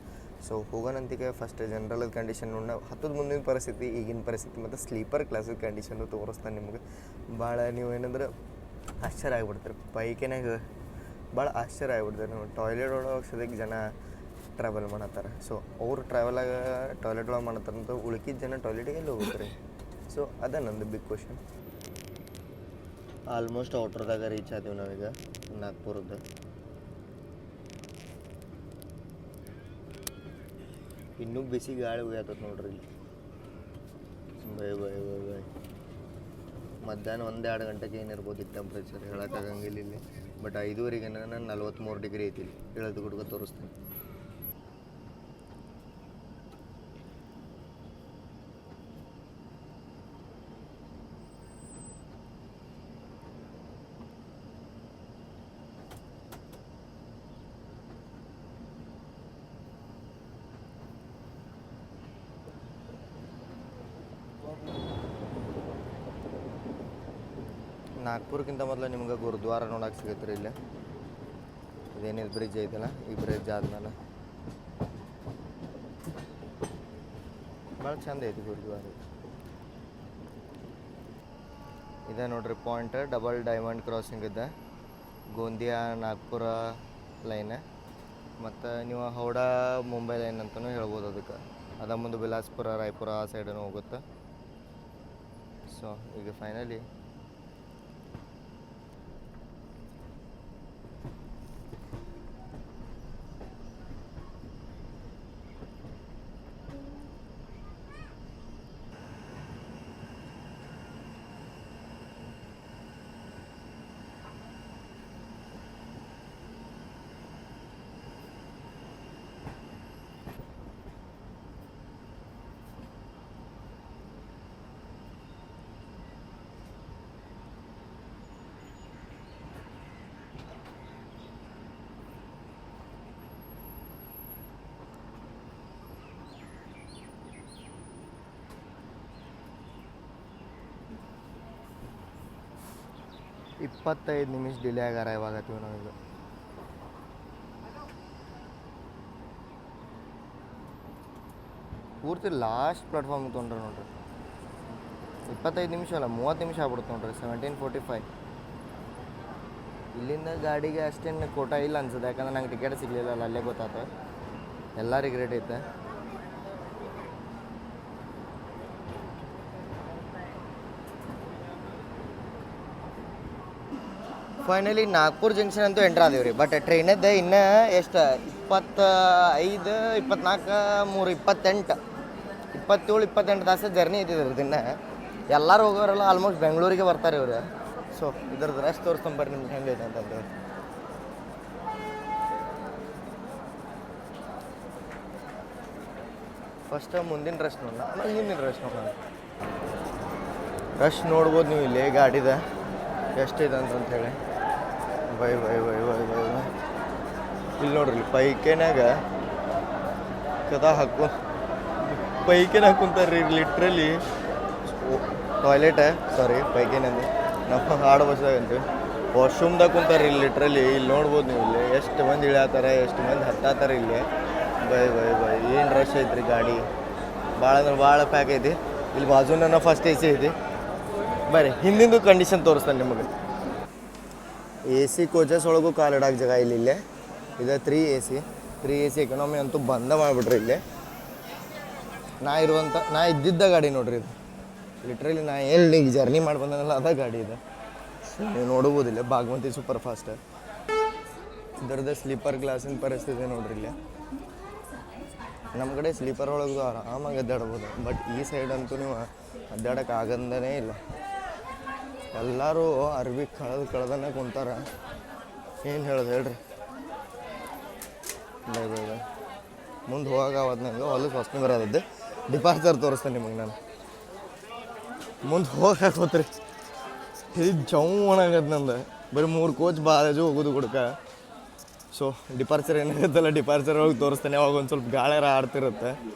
ಸೊ ಹೋಗೋಣಂತಿಗೆ ಫಸ್ಟ್ ಜನರಲ್ ಕಂಡೀಷನ್ ನೋಡಿ, ಹತ್ತದ ಮುಂದಿನ ಪರಿಸ್ಥಿತಿ, ಈಗಿನ ಪರಿಸ್ಥಿತಿ ಮತ್ತು ಸ್ಲೀಪರ್ ಕ್ಲಾಸಿನ ಕಂಡೀಷನ್ನು ತೋರಿಸ್ತಾನೆ ನಿಮ್ಗೆ. ಭಾಳ ನೀವು ಏನಂದ್ರೆ ಆಶ್ಚರ್ಯ ಆಗಿಬಿಡ್ತಾರೆ. ಬೈಕಿನಾಗ ಭಾಳ ಆಶ್ಚರ್ಯ ಆಗಿಬಿಡ್ತಾರೆ. ನೀವು ಟಾಯ್ಲೆಟ್ ಒಳಗೆ ಸದ್ಯಕ್ಕೆ ಜನ ಟ್ರಾವೆಲ್ ಮಾಡತ್ತಾರೆ. ಸೊ ಅವ್ರು ಟ್ರಾವೆಲಾಗ ಟಾಯ್ಲೆಟ್ ಒಳಗೆ ಮಾಡತ್ತಾರಂತ, ಉಳ್ಕಿದ ಜನ ಟಾಯ್ಲೆಟಿಗೆ ಎಲ್ಲಿ ಹೋಗ್ತಾರೆ? ಸೊ ಅದೇ ನಂದು ಬಿಗ್ ಕ್ವಶನ್. ಆಲ್ಮೋಸ್ಟ್ ಔಟ್ರದಾಗ ರೀಚ್ ಆದೀವಿ ನಾವೀಗ ನಾಗ್ಪುರದ್ದು. ಇನ್ನೂ ಬಿಸಿ ಗಾಳಿ ಹೋಗ್ಯಾತದ ನೋಡ್ರಿ ಇಲ್ಲಿ. ಬೈ ಮಧ್ಯಾಹ್ನ 1-2 ಗಂಟೆಗೆ ಏನಿರ್ಬೋದು ಈ ಟೆಂಪ್ರೇಚರ್ ಹೇಳೋಕ್ಕಾಗಂಗಿಲ್ಲ ಇಲ್ಲಿ. ಬಟ್ 5:15 ನಾನು 43 ಡಿಗ್ರಿ ಐತಿ ಇಲ್ಲಿ. ಹೇಳೋದು ಹುಡುಗ ತೋರಿಸ್ತೀನಿ. ನಾಗ್ಪುರ್ಕ್ಕಿಂತ ಮೊದಲು ನಿಮ್ಗೆ ಗುರುದ್ವಾರ ನೋಡಕ್ಕೆ ಸಿಗುತ್ತೆ ರೀ ಇಲ್ಲಿ. ಇದೇನಿದು ಬ್ರಿಡ್ಜ್ ಐತಲ್ಲ, ಈ ಬ್ರಿಡ್ಜ್ ಆದ್ಮೇಲೆ ಭಾಳ ಚಂದ ಐತಿ ಗುರುದ್ವಾರ. ಇದೆ ನೋಡ್ರಿ ಪಾಯಿಂಟ್, ಡಬಲ್ ಡೈಮಂಡ್ ಕ್ರಾಸಿಂಗ್ ಇದೆ, ಗೋಂದಿಯಾ ನಾಗ್ಪುರ ಲೈನ್, ಮತ್ತು ನೀವು ಹೌಡಾ ಮುಂಬೈ ಲೈನ್ ಅಂತಲೂ ಹೇಳ್ಬೋದು ಅದಕ್ಕೆ. ಅದ ಮುಂದೆ ಬಿಲಾಸ್ಪುರ ರಾಯ್ಪುರ ಆ ಸೈಡನ್ನು ಹೋಗುತ್ತೆ. ಸೊ ಈಗ ಫೈನಲಿ ಇಪ್ಪತ್ತೈದು ನಿಮಿಷ ಡಿಲೇ ಆಗ್ಯಾರ ಇವಾಗತ್ತೀವಿ ನಾವೀಗ. ಪೂರ್ತಿ ಲಾಸ್ಟ್ ಪ್ಲಾಟ್ಫಾರ್ಮಿಗೆ ತೊಗೊಂಡ್ರೆ ನೋಡ್ರಿ 25 ನಿಮಿಷ ಅಲ್ಲ 30 ನಿಮಿಷ ಆಗ್ಬಿಡುತ್ತೆ ನೋಡ್ರಿ. 17:45. ಇಲ್ಲಿಂದ ಗಾಡಿಗೆ ಅಷ್ಟೇನು ಕೋಟ ಇಲ್ಲ ಅನ್ಸುತ್ತೆ, ಯಾಕಂದ್ರೆ ನಂಗೆ ಟಿಕೆಟ್ ಸಿಗಲಿಲ್ಲ ಅಲ್ಲ, ಅಲ್ಲೇ ಗೊತ್ತಾಯ್ತು. ಎಲ್ಲ ರಿಗ್ರೆಟ್ ಐತೆ. ಫೈನಲಿ ನಾಗ್ಪುರ್ ಜಂಕ್ಷನ್ ಅಂತೂ ಎಂಟ್ರ್ ಆದೀವಿ ರೀ. ಬಟ್ ಟ್ರೈನದ್ದು ಇನ್ನೂ ಎಷ್ಟು 25, 24, 3, 28, 27, 28 ತಾಸು ಜರ್ನಿ ಐತಿದ್ರದ್ದು. ಇನ್ನು ಎಲ್ಲರೂ ಹೋಗೋರೆಲ್ಲ ಆಲ್ಮೋಸ್ಟ್ ಬೆಂಗಳೂರಿಗೆ ಬರ್ತಾರೆ ಇವರು. ಸೊ ಇದ್ರದ್ದು ರಶ್ ತೋರಿಸ್ಕೊಂಬರ್ರಿ ನಿಮ್ಗೆ ಹೆಂಗೈತೆ ಅಂತಂದು. ಫಸ್ಟ್ ಮುಂದಿನ ರಶ್ ನೋಡೋಣ, ಆಮೇಲೆ ಹಿಂದಿನ ರಶ್ ನೋಡೋಣ. ರಶ್ ನೋಡ್ಬೋದು ನೀವು ಇಲ್ಲಿ ಗಾಡಿದ ಎಷ್ಟಿದೆ ಅಂತಂತೇಳಿ. Bye bye bye bye bye bye ಇಲ್ಲಿ ನೋಡ್ರಿ, ಪೈಕೆನಾಗ ಪೈಕೆನಾಗ ಕುಂತಾರ್ರಿ ಲಿಟ್ರಲಿ. ಟಾಯ್ಲೆಟ್ ಪೈಕೆನಂದು ನಮ್ಮ ಹಾಡು ಬಸ್ಸಾಗಂತೀವಿ, ವಾಶ್ರೂಮ್ದಾಗ ಕುಂತಾರ್ರಿ ಇಲ್ಲಿ ಲಿಟ್ರಲಿ. ಇಲ್ಲಿ ನೋಡ್ಬೋದು ನೀವು, ಇಲ್ಲಿ ಎಷ್ಟು ಮಂದಿ ಇಳಿಯತ್ತಾರೆ, ಎಷ್ಟು ಮಂದಿ ಹತ್ತಾತಾರೆ ಇಲ್ಲಿ. ಬೈ ಬೈ ಬೈ ಏನು ರಶ್ ಐತ್ರಿ ಗಾಡಿ, ಭಾಳ ಅಂದ್ರೆ ಭಾಳ ಪ್ಯಾಕ್ ಐತಿ. ಇಲ್ಲಿ ಬಾಜುನ ಫಸ್ಟ್ AC ಐತಿ. ಬರ್ರಿ ಹಿಂದಿಂದು ಕಂಡೀಷನ್ ತೋರಿಸ್ತಾನೆ ನಿಮಗೆ. AC ಕೋಚಸ್ ಒಳಗೂ ಕಾಲಿಡೋಕೆ ಜಾಗ ಇಲ್ಲೇ. ಇದು 3 AC ಎಕನಾಮಿ ಅಂತೂ ಬಂದ ಮಾಡಿಬಿಟ್ರಿ ಇಲ್ಲಿ. ನಾ ಇದ್ದಿದ್ದ ಗಾಡಿ ನೋಡ್ರಿ ಇದು. ಲಿಟ್ರಲಿ ನಾ ಎಲ್ಲಿ ಜರ್ನಿ ಮಾಡಿ ಬಂದನಲ್ಲ ಅದ ಗಾಡಿ ಇದೆ. ನೀವು ನೋಡ್ಬೋದಿಲ್ಲ, ಬಾಗ್ಮತಿ ಸೂಪರ್ ಫಾಸ್ಟ್. ಇದರದ್ದು ಸ್ಲೀಪರ್ ಗ್ಲಾಸಿನ ಪರಿಸ್ಥಿತಿ ನೋಡ್ರಿ ಇಲ್ಲಿ. ನಮ್ಮ ಕಡೆ ಸ್ಲೀಪರ್ ಒಳಗೂ ಆರಾಮಾಗಿ ಅಡ್ಡಾಡ್ಬೋದು, ಬಟ್ ಈ ಸೈಡ್ ಅಂತೂ ನೀವು ಅಡ್ಡಾಡೋಕೆ ಆಗಂದೇ ಇಲ್ಲ. ಎಲ್ಲರೂ ಅರ್ಬಿ ಕಳೆದನ್ನ ಕುಂತಾರ. ಏನು ಹೇಳೋದು ಹೇಳ್ರಿ. ಬೈ ಬೈ ಬೈ ಮುಂದೆ ಹೋಗಾವತ್ತು ನಂಗೆ ಹೊಲಕ್ಕೆ ಹೊಸ್ತು ಬರೋದದ್ದು. ಡಿಪಾರ್ಚರ್ ತೋರಿಸ್ತೇನೆ ನಿಮಗೆ ನಾನು. ಮುಂದೆ ಹೋಗಾಕೋತ್ರಿ ಇದು ಚೌಣಾಗತ್ತೆ ನಂದು. ಬರೀ 3 ಕೋಚ್ ಬಾಜು ಹೋಗೋದು ಕೊಡ್ಕ. ಸೊ ಡಿಪಾರ್ಚರ್ ಏನಾಗುತ್ತಲ್ಲ, ಡಿಪಾರ್ಚರ್ ಒಳಗೆ ತೋರಿಸ್ತೇನೆ. ಅವಾಗ ಒಂದು ಸ್ವಲ್ಪ ಗಾಳಿಯಾರ ಆಡ್ತಿರುತ್ತೆ.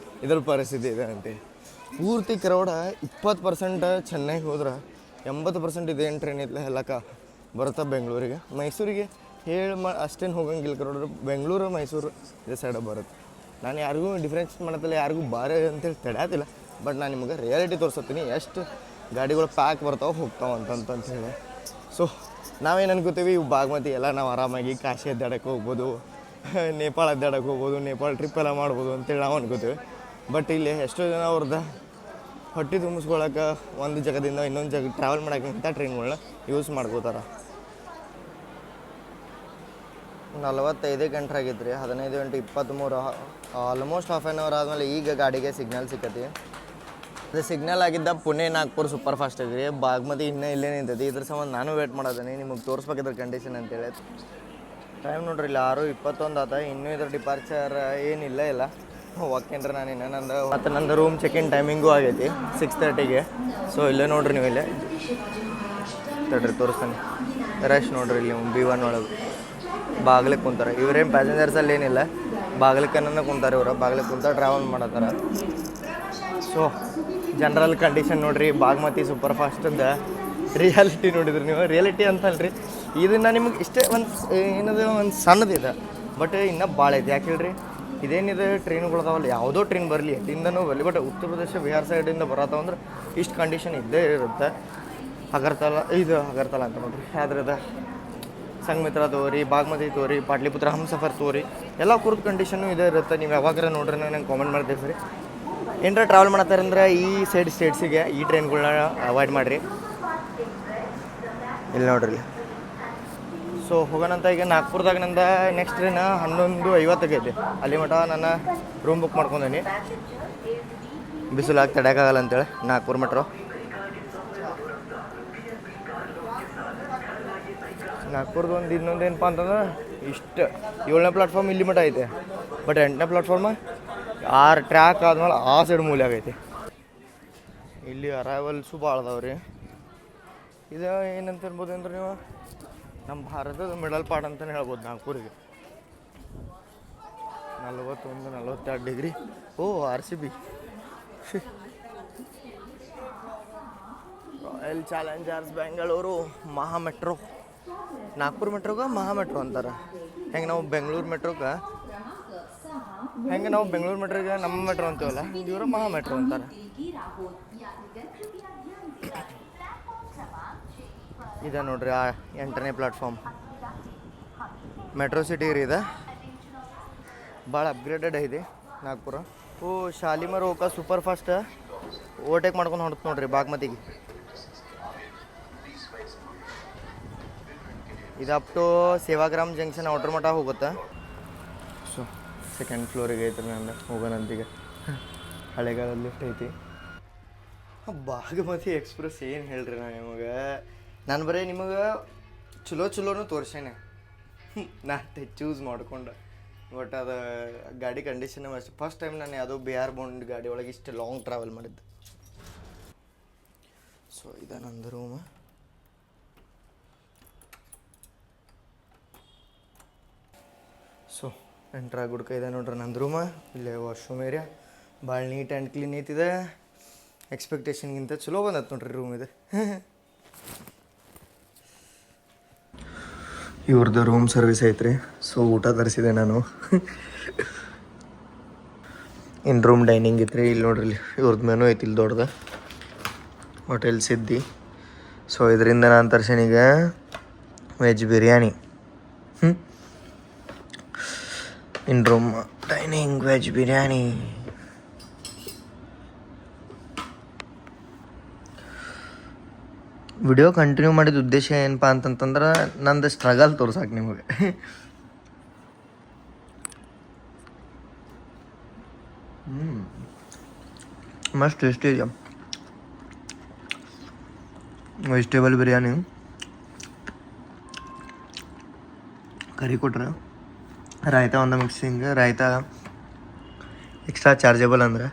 ಇದ್ರ ಪರಿಸ್ಥಿತಿ ಇದೆ ಅಂತೆ. ಪೂರ್ತಿ ಕ್ರೌಡ 20% ಚೆನ್ನೈಗೆ ಹೋದ್ರೆ 80% ಇದೇನು ಟ್ರೈನ್ ಐತ್ಲ ಎಲ್ಲಕ್ಕ ಬರುತ್ತೆ ಬೆಂಗಳೂರಿಗೆ. ಮೈಸೂರಿಗೆ ಅಷ್ಟೇನು ಹೋಗಂಗಿಲ್ಲ ಕ್ರೌಡ್. ಬೆಂಗಳೂರು ಮೈಸೂರು ಇದೇ ಸೈಡ್ ಬರುತ್ತೆ. ನಾನು ಯಾರಿಗೂ ಡಿಫ್ರೆನ್ಸ್ ಮಾಡತ್ತಿಲ್ಲ, ಯಾರಿಗೂ ಬಾರೆ ಅಂತೇಳಿ ತಡೆಯೋದಿಲ್ಲ. ಬಟ್ ನಾನು ನಿಮಗೆ ರಿಯಾಲಿಟಿ ತೋರಿಸ್ತೀನಿ, ಎಷ್ಟು ಗಾಡಿಗಳು ಪ್ಯಾಕ್ ಬರ್ತಾವೆ ಹೋಗ್ತಾವೆ ಅಂತ ಹೇಳಿ. ಸೊ ನಾವೇನು ಅನ್ಕೋತೀವಿ, ಇವು ಬಾಗ್ಮತಿ ಎಲ್ಲ ನಾವು ಆರಾಮಾಗಿ ಕಾಶಿ ಅಡ್ಡಾಡಕ್ಕೆ ಹೋಗ್ಬೋದು, ನೇಪಾಳ ಅಡ್ಡಾಡಕ್ಕೆ ಹೋಗ್ಬೋದು, ನೇಪಾಳ ಟ್ರಿಪ್ ಎಲ್ಲ ಮಾಡ್ಬೋದು ಅಂತೇಳಿ ನಾವು ಅನ್ಕೋತೀವಿ. ಬಟ್ ಇಲ್ಲಿ ಎಷ್ಟೋ ಜನ ಅವ್ರದ್ದು ಹೊಟ್ಟೆ ತುಂಬಿಸ್ಕೊಳಕ್ಕೆ ಒಂದು ಜಾಗದಿಂದ ಇನ್ನೊಂದು ಜಾಗ ಟ್ರಾವೆಲ್ ಮಾಡೋಕ್ಕೆ ಇಂಥ ಟ್ರೈನ್ಗಳನ್ನ ಯೂಸ್ ಮಾಡ್ಕೋತಾರೆ. 45 ಗಂಟೆ ಆಗಿತ್ತು ರೀ. 15 ಗಂಟೆ 23, ಆಲ್ಮೋಸ್ಟ್ ಹಾಫ್ ಆನ್ ಅವರ್ ಆದಮೇಲೆ ಈಗ ಗಾಡಿಗೆ ಸಿಗ್ನಲ್ ಸಿಕ್ಕತಿ. ಅದು ಸಿಗ್ನಲ್ ಆಗಿದ್ದ ಪುಣೆ ನಾಗ್ಪುರ್ ಸೂಪರ್ ಫಾಸ್ಟ್ ಐತ್ರಿ. ಬಾಗ್ಮತಿ ಇನ್ನೂ ಇಲ್ಲೇ ನಿಂತೈತಿ. ಇದ್ರ ಸಂಬಂಧ ನಾನು ವೇಟ್ ಮಾಡೋದೇನೆ, ನಿಮಗೆ ತೋರಿಸ್ಬೇಕಿದ್ರ ಕಂಡೀಷನ್ ಅಂತೇಳಿ. ಟೈಮ್ ನೋಡ್ರಿ ಇಲ್ಲಿ 6:21 ಆತ. ಇನ್ನೂ ಇದ್ರ ಡಿಪಾರ್ಚರ್ ಇಲ್ಲ ಹೋಗ್ತೇನ್ರಿ ನಾನು ಇನ್ನು. ನಂದು ರೂಮ್ ಚೆಕ್-ಇನ್ ಟೈಮಿಂಗೂ ಆಗೈತಿ 6:30ಗೆ. ಸೊ ಇಲ್ಲೇ ನೋಡ್ರಿ ನೀವು, ಇಲ್ಲೇ ತಡ್ರಿ ತೋರಿಸ್ತಾನೆ. ರಶ್ ನೋಡ್ರಿ ಇಲ್ಲಿ B1 ಒಳಗೆ ಬಾಗ್ಲಿಕ್ಕೆ ಕುಂತಾರೆ. ಇವ್ರೇನು ಪ್ಯಾಸೆಂಜರ್ಸಲ್ಲಿ ಏನಿಲ್ಲ, ಬಾಗ್ಲಿಕ್ಕನ್ನ ಕುಂತಾರೆ. ಇವರು ಬಾಗ್ಲಿಕ್ಕೆ ಕುಂತ ಟ್ರಾವೆಲ್ ಮಾಡತ್ತಾರ. ಸೊ ಜನರಲ್ ಕಂಡೀಷನ್ ನೋಡ್ರಿ, ಬಾಗ್ಮತಿ ಸೂಪರ್ ಫಾಸ್ಟದ್ದು ರಿಯಾಲಿಟಿ ನೋಡಿದ್ರಿ ನೀವು, ರಿಯಾಲಿಟಿ ಅಂತಲ್ರಿ ಇದನ್ನು ನಿಮ್ಗೆ ಇಷ್ಟೇ ಒಂದು ಏನದು ಒಂದು ಸಣ್ಣದಿದೆ, ಬಟ್ ಇನ್ನೂ ಭಾಳ ಐತೆ. ಯಾಕೆ ಹೇಳ್ರಿ, ಇದೇನಿದೆ ಟ್ರೈನ್ಗಳದಾವಲ್ಲ, ಯಾವುದೋ ಟ್ರೈನ್ ಬರಲಿ ಎಲ್ಲಿಂದನೂ ಬರಲಿ, ಬಟ್ ಉತ್ತರ ಪ್ರದೇಶ ಬಿಹಾರ್ ಸೈಡಿಂದ ಬರತ್ತವಂದ್ರೆ ಇಷ್ಟು ಕಂಡೀಷನ್ ಇದ್ದೇ ಇರುತ್ತೆ. ಅಗರ್ತಲ ಅಂತ ನೋಡ್ರಿ, ಅದ್ರದ ಸಂಘಮಿತ್ರ ತೋರಿ, ಬಾಗ್ಮತಿ ತೋರಿ, ಪಾಟ್ಲಿಪುತ್ರ ಹಮ್ಸಫರ್ ತೋರಿ, ಎಲ್ಲ ಕುರ್ದು ಕಂಡೀಷನ್ನು ಇದೇ ಇರುತ್ತೆ. ನೀವು ಯಾವಾಗಾರ ನೋಡ್ರಿ ನಂಗೆ ಕಾಮೆಂಟ್ ಮಾಡ್ತೀವಿ ಸರಿ. ಏನರ ಟ್ರಾವೆಲ್ ಮಾಡತ್ತಾರಂದ್ರೆ ಈ ಸೈಡ್ ಸ್ಟೇಟ್ಸಿಗೆ ಈ ಟ್ರೈನ್ಗಳನ್ನ ಅವಾಯ್ಡ್ ಮಾಡಿರಿ. ಇಲ್ಲಿ ನೋಡ್ರಿ. ಸೊ ಹೋಗೋಣಂತ. ಈಗ ನಾಗ್ಪುರದಾಗ ನಂದ ನೆಕ್ಸ್ಟ್ ಟ್ರೈನ್ 11:50 ಐತಿ. ಅಲ್ಲಿ ಮಟ ನಾನು ರೂಮ್ ಬುಕ್ ಮಾಡ್ಕೊಂಡೀನಿ, ಬಿಸಿಲಾಗಿ ತಡೆಯೋಕ್ಕಾಗಲ್ಲ ಅಂತೇಳಿ. ನಾಗ್ಪುರ ಮೆಟ್ರೋ ನಾಗ್ಪುರದ್ದು ಒಂದು ಇನ್ನೊಂದು ಏನಪ್ಪ ಅಂತಂದ್ರೆ ಇಷ್ಟು 7ನೇ ಪ್ಲಾಟ್ಫಾರ್ಮ್ ಇಲ್ಲಿ ಮಟ ಐತೆ, ಬಟ್ 8ನೇ ಪ್ಲಾಟ್ಫಾರ್ಮ್ 6 ಟ್ರ್ಯಾಕ್ ಆದ್ಮೇಲೆ ಆ ಸೈಡ್ ಮೂಲೆ ಆಗೈತಿ. ಇಲ್ಲಿ ಅರೈವಲ್ಸು ಭಾಳ ಅದಾವ್ರಿ. ಇದು ಏನಂತ ಅನ್ಬೋದು ಅಂದ್ರೆ ನೀವು ನಮ್ಮ ಭಾರತದ ಮಿಡಲ್ ಪಾರ್ಟ್ ಅಂತಲೇ ಹೇಳ್ಬೋದು. ನಾಗ್ಪುರಿಗೆ 41-42 ಡಿಗ್ರಿ. ಓ RCB ರಾಯಲ್ ಚಾಲೆಂಜರ್ಸ್ ಬೆಂಗಳೂರು ಮಹಾ ಮೆಟ್ರೋ. ನಾಗ್ಪುರ ಮೆಟ್ರೋಗೆ ಮಹಾ ಮೆಟ್ರೋ ಅಂತಾರೆ. ಹೆಂಗೆ ನಾವು ಬೆಂಗಳೂರು ಮೆಟ್ರೋಗೆ ನಮ್ಮ ಮೆಟ್ರೋ ಅಂತೀವಲ್ಲ, ಇವರು ಮಹಾ ಮೆಟ್ರೋ ಅಂತಾರೆ. ಇದೆ ನೋಡ್ರಿ ಆ 8ನೇ ಪ್ಲಾಟ್ಫಾರ್ಮ್ ಮೆಟ್ರೋ ಸಿಟಿ ರೀ. ಇದು ಭಾಳ ಅಪ್ಗ್ರೇಡೆಡ್ ಐತಿ ನಾಗ್ಪುರ. ಓ ಶಾಲಿಮರ್ ಹೋಗ ಸೂಪರ್ ಫಾಸ್ಟ್ ಓವರ್ಟೇಕ್ ಮಾಡ್ಕೊಂಡು ಹೊಡ್ತು ನೋಡ್ರಿ ಬಾಗ್ಮತಿಗೆ. ಇದು ಅಪ್ ಟು ಸೇವಾಗ್ರಾಮ್ ಜಂಕ್ಷನ್ ಔಟ್ರ್ ಮಠ ಹೋಗುತ್ತೆ. ಸೊ 2nd ಫ್ಲೋರಿಗೆ ಐತ್ರಿ ನಂದು. ಹೋಗೋಣಂತೀಗ ಹಳೆಗಾಲದ ಲಿಫ್ಟ್ ಐತಿ. ಬಾಗಮತಿ ಎಕ್ಸ್ಪ್ರೆಸ್ ಏನು ಹೇಳ್ರಿ ನಾನು ಬರೀ ನಿಮಗೆ ಚಲೋನು ತೋರ್ಸೇನೆ, ನಾನು ಚೂಸ್ ಮಾಡ್ಕೊಂಡು. ಬಟ್ ಅದು ಗಾಡಿ ಕಂಡೀಷನ್ ಅಷ್ಟೇ. ಫಸ್ಟ್ ಟೈಮ್ ನಾನು ಯಾವುದೋ ಬಿಹಾರ್ ಬೌಂಡ್ ಗಾಡಿ ಒಳಗೆ ಇಷ್ಟು ಲಾಂಗ್ ಟ್ರಾವೆಲ್ ಮಾಡಿದ್ದೆ. ಸೊ ಇದು ನಂದು ರೂಮ್. ಸೊ ಎಂಟ್ರಾಗಿ ಗುಡ್ಕ ಇದೆ ನೋಡ್ರಿ ನಂದು ರೂಮ. ಇಲ್ಲೇ ವಾಶ್ರೂಮ್ ಏರಿಯಾ ಭಾಳ ನೀಟ್ ಆ್ಯಂಡ್ ಕ್ಲೀನ್ ಐತಿದೆ. ಎಕ್ಸ್ಪೆಕ್ಟೇಷನ್ಗಿಂತ ಚಲೋ ಬಂದತ್ತು ನೋಡ್ರಿ ರೂಮ್ ಇದೆ. ಇವ್ರದ್ದು ರೂಮ್ ಸರ್ವಿಸ್ ಐತ್ರಿ. ಸೊ ಊಟ ತರಿಸಿದೆ ನಾನು. ಇನ್ ರೂಮ್ ಡೈನಿಂಗ್ ಐತ್ರಿ. ಇಲ್ಲಿ ನೋಡ್ರಿ, ಇಲ್ಲಿ ಇವ್ರದ್ದು ಮೆನು ಐತಿ ಇಲ್ಲಿ ದೊಡ್ಡದು, ಹೋಟೆಲ್ ಸಿದ್ದಿ. ಸೊ ಇದರಿಂದ ನಾನು ತರ್ಸೀನೀಗ veg biryani. In room dining veg biryani. Video continue ಮಾಡಿದ ಉದ್ದೇಶ ಏನಪ್ಪ ಅಂತಂತಂದ್ರೆ ನಂದು ಸ್ಟ್ರಗಲ್ ತೋರ್ಸಾಕೆ ನಿಮಗೆ. ಮಸ್ತ್ ಟೇಸ್ಟಿ ಇದೆ. ವೆಜಿಟೇಬಲ್ ಬಿರಿಯಾನಿ ಕರಿ ಕೊಟ್ರೆ, ರಾಯ್ತ ಒಂದು ಮಿಕ್ಸಿಂಗ್. ರಾಯ್ತ ಎಕ್ಸ್ಟ್ರಾ ಚಾರ್ಜಬಲ್ ಅಂದ್ರೆ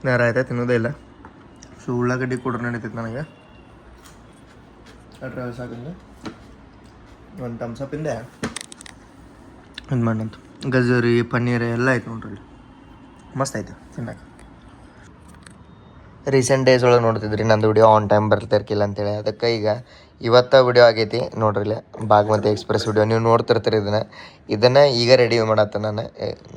ನಾ ರಾಯ್ತ ತಿನ್ನೋದೇ ಇಲ್ಲ. ಸೊ ಉಳ್ಳಾಗಡ್ಡಿ ಕೊಟ್ರೆ ನಡೀತೈತೆ ನನಗೆ. ಅಟ್ರಾವೆಲ್ ಸಾಕಿಂದ ಒಂದು ತಮ್ಸಪ್ಪಿಂದೆ ಇದು ಮಾಡಂತ ಗಜರಿ ಪನ್ನೀರ್ ಎಲ್ಲ ಐತೆ ನೋಡ್ರಿ. ಮಸ್ತ್ ಐತೆ ತಿನ್ನಕ್ಕೆ. ರೀಸೆಂಟ್ ಡೇಸ್ ಒಳಗೆ ನೋಡ್ತಿದ್ರಿ ನಂದು ವಿಡಿಯೋ ಆನ್ ಟೈಮ್ ಬರ್ತಿರ್ಕಿಲ್ಲ ಅಂತೇಳಿ. ಅದಕ್ಕೆ ಈಗ ಇವತ್ತು ವಿಡಿಯೋ ಆಗೈತಿ ನೋಡ್ರಿ. ಇಲ್ಲೇ ಬಾಗ್ಮತಿ ಎಕ್ಸ್ಪ್ರೆಸ್ ವಿಡಿಯೋ ನೀವು ನೋಡ್ತಿರ್ತೀರಿ. ಇದನ್ನು ಈಗ ರೆಡಿ ಮಾಡತ್ತೆ ನಾನು.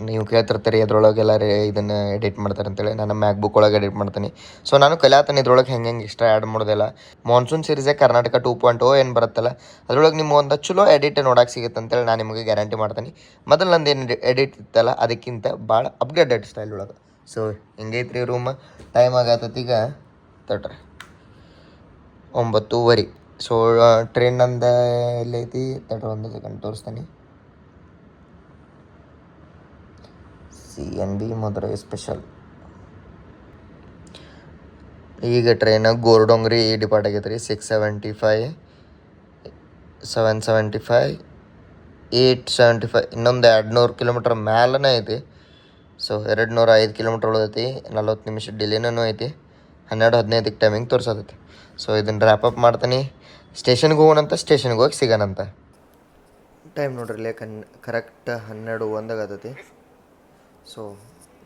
ನೀವು ಕೇಳ್ತಿರ್ತೀರಿ ಅದ್ರೊಳಗೆಲ್ಲ ಇದನ್ನು ಎಡಿಟ್ ಮಾಡ್ತಾರೆ ಅಂತೇಳಿ. ನಾನು ಮ್ಯಾಕ್ಬುಕ್ ಒಳಗೆ ಎಡಿಟ್ ಮಾಡ್ತೀನಿ. ಸೊ ನಾನು ಕಲಿಯಾತನ ಇದ್ರೊಳಗೆ ಹೆಂಗೆ ಎಕ್ಸ್ಟ್ರಾ ಆ್ಯಡ್ ಮಾಡೋದಿಲ್ಲ. ಮಾನ್ಸೂನ್ ಸೀರೀಸೇ ಕರ್ನಾಟಕ 2.0 ಏನು ಬರುತ್ತಲ್ಲ ಅದ್ರೊಳಗೆ ನಿಮ್ಮ ಒಂದು ಚಲೋ ಎಡಿಟ್ ನೋಡೋಕೆ ಸಿಗುತ್ತೆ ಅಂತೇಳಿ ನಾನು ನಿಮಗೆ ಗ್ಯಾರಂಟಿ ಮಾಡ್ತೀನಿ. ಮೊದಲು ನಂದು ಏನು ಎಡಿಟ್ ಇತ್ತಲ್ಲ ಅದಕ್ಕಿಂತ ಭಾಳ ಅಪ್ಗ್ರೇಡೆಡ್ ಸ್ಟೈಲ್ ಒಳಗೆ. ಸೊ ಹಿಂಗೈತ್ರಿ ರೂಮ್. ಟೈಮ್ ಆಗತ್ತೀಗ ತಟ್ರಿ 9:30. ಸೊ ಟ್ರೈನ್ ನಂದು ಎಲ್ಲೈತಿ ತಟ್ರಿ 1 ಸೆಕೆಂಡ್ ತೋರಿಸ್ತೀನಿ. CNB Madurai special. ಈಗ ಟ್ರೈನ್ ಗೋರ್ಡೊಂಗ್ರಿ ಡಿಪಾರ್ಟ್ ಆಗೈತೆ ರೀ. 675, 775, 875. ಇನ್ನೊಂದು 200 ಕಿಲೋಮೀಟ್ರ್ ಮ್ಯಾಲನೇ ಐತಿ. So 205 kilometre ಉಳಿದೈತಿ. 40 ನಿಮಿಷ ಡಿಲೇನೂ ಐತಿ. 12:15 ಟೈಮಿಂಗ್ ತೋರಿಸತೈತಿ. ಸೊ ಇದನ್ನು ರ್ಯಾಪಪ್ ಮಾಡ್ತೀನಿ. ಸ್ಟೇಷನ್ಗೆ ಹೋಗೋಣಂತ, ಸ್ಟೇಷನ್ಗೆ ಹೋಗಿ ಸಿಗೋಣಂತ. ಟೈಮ್ ನೋಡ್ರಿ ಕರೆಕ್ಟ್ 12:01 ಆಗತೈತಿ. ಸೊ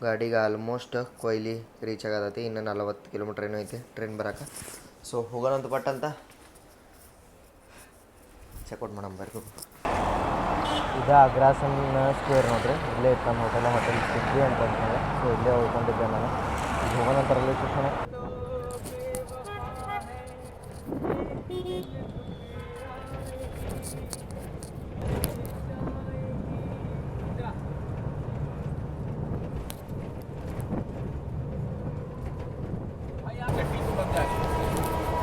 ಗಾಡಿಗೆ ಆಲ್ಮೋಸ್ಟ್ ಕೊಯ್ಲಿ ರೀಚ್ ಆಗತೈತಿ. ಇನ್ನು 40 ಕಿಲೋಮೀಟ್ರ್ ಏನೋ ಐತಿ ಟ್ರೈನ್ ಬರೋಕೆ. ಸೊ ಹೋಗೋಣಂತ ಪಟ್ಟಂತ ಚೆಕ್ಔಟ್ ಮಾಡಮ್ ಬರ್ರಿ. ಇದು ಅಗ್ರಾಸನ್ ಸ್ಕ್ವೇರ್ ನೋಡ್ರಿ, ಇಲ್ಲೇ ಇತ್ತು ನಮ್ಮ ಹೋಟೆಲ್ ಸಿದ್ದಿ ಅಂತ ಅಂತಂದ್ರೆ. ಸೊ ಇಲ್ಲೇ ಉಳ್ಕೊಂಡಿದ್ದೆ ನಾನು. ಈಗ ಹೋಗೋಣ ಅಂತ ರೈಲ್ವೆ ಸ್ಟೇಷನ್.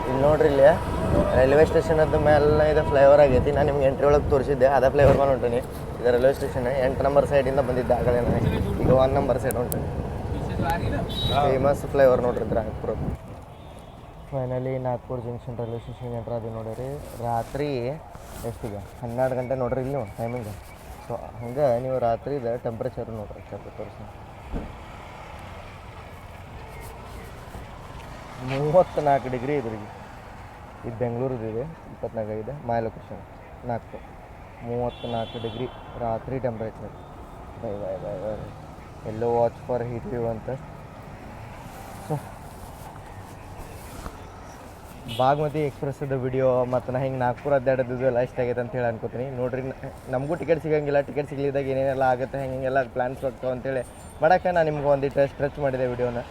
ಇಲ್ಲಿ ನೋಡ್ರಿ, ಇಲ್ಲಿ ರೈಲ್ವೆ ಸ್ಟೇಷನ್ ಅದ ಮೇಲೆ ಇದು ಫ್ಲೈಓವರ್ ಆಗೈತಿ. ನಾನು ನಿಮ್ಗೆ ಎಂಟ್ರಿ ಒಳಗೆ ತೋರಿಸಿದ್ದೆ, ಅದೇ ಫ್ಲೈಓವರ್ ಮೇಲೆ ಹೊಂಟೀನಿ. ಇದು ರೈಲ್ವೆ ಸ್ಟೇಷನ್ 8 ನಂಬರ್ ಸೈಡಿಂದ ಬಂದಿದ್ದೆ ಆಗಲೇ. ಈಗ 1 ನಂಬರ್ ಸೈಡ್ ಹೊಂಟೀನಿ. ಫೇಮಸ್ ಫ್ಲೈಓವರ್ ನೋಡ್ರಿ Nagpur. Finally Nagpur junction railway station entry ಅದು ನೋಡಿರಿ. ರಾತ್ರಿ ಎಷ್ಟಿಗೆ 12 ಗಂಟೆ ನೋಡ್ರಿ ಇಲ್ಲಿ ನೀವು ಟೈಮಿಂಗ್. ಸೊ ಹಂಗೆ ನೀವು ರಾತ್ರಿದ ಟೆಂಪ್ರೇಚರ್ ನೋಡ್ರಿ ತೋರಿಸಿ. 34 ಡಿಗ್ರಿ ಇದ್ರಿಗೆ. ಇದು ಬೆಂಗಳೂರಿದೆ 24 ಆಗಿದೆ. ಮೈ ಲೊಕೇಶನ್ ನಾಗ್ಪುರ್ 34 ಡಿಗ್ರಿ ರಾತ್ರಿ temperature. By bye bye by yellow watch for heat view ಅಂತ. ಸೊ ಬಾಗ್ಮತಿ ಎಕ್ಸ್ಪ್ರೆಸ್ದು ವಿಡಿಯೋ ಮತ್ತು ನಾ ಹಿಂಗೆ ನಾಗ್ಪುರ ಅಡ್ಡಾಡೋದು ಎಲ್ಲ ಇಷ್ಟ ಆಗೈತೆ ಅಂತ ಹೇಳಿ ಅನ್ಕೋತೀನಿ. ನೋಡ್ರಿ, ನಮಗೂ ಟಿಕೆಟ್ ಸಿಗೋಂಗಿಲ್ಲ. ಟಿಕೆಟ್ ಸಿಗ್ಲಿದ್ದಾಗ ಏನೇನೆಲ್ಲ ಆಗುತ್ತೆ, ಹೆಂಗೆಲ್ಲ ಪ್ಲ್ಯಾನ್ಸ್ ಆಗ್ತಾವೆ ಅಂತೇಳಿ ಮಾಡೋಕ್ಕೆ ನಾನು ನಿಮ್ಗೆ ಒಂದಿಟ್ಟು ಸ್ಟ್ರೆಚ್ ಮಾಡಿದೆ ವಿಡಿಯೋನ.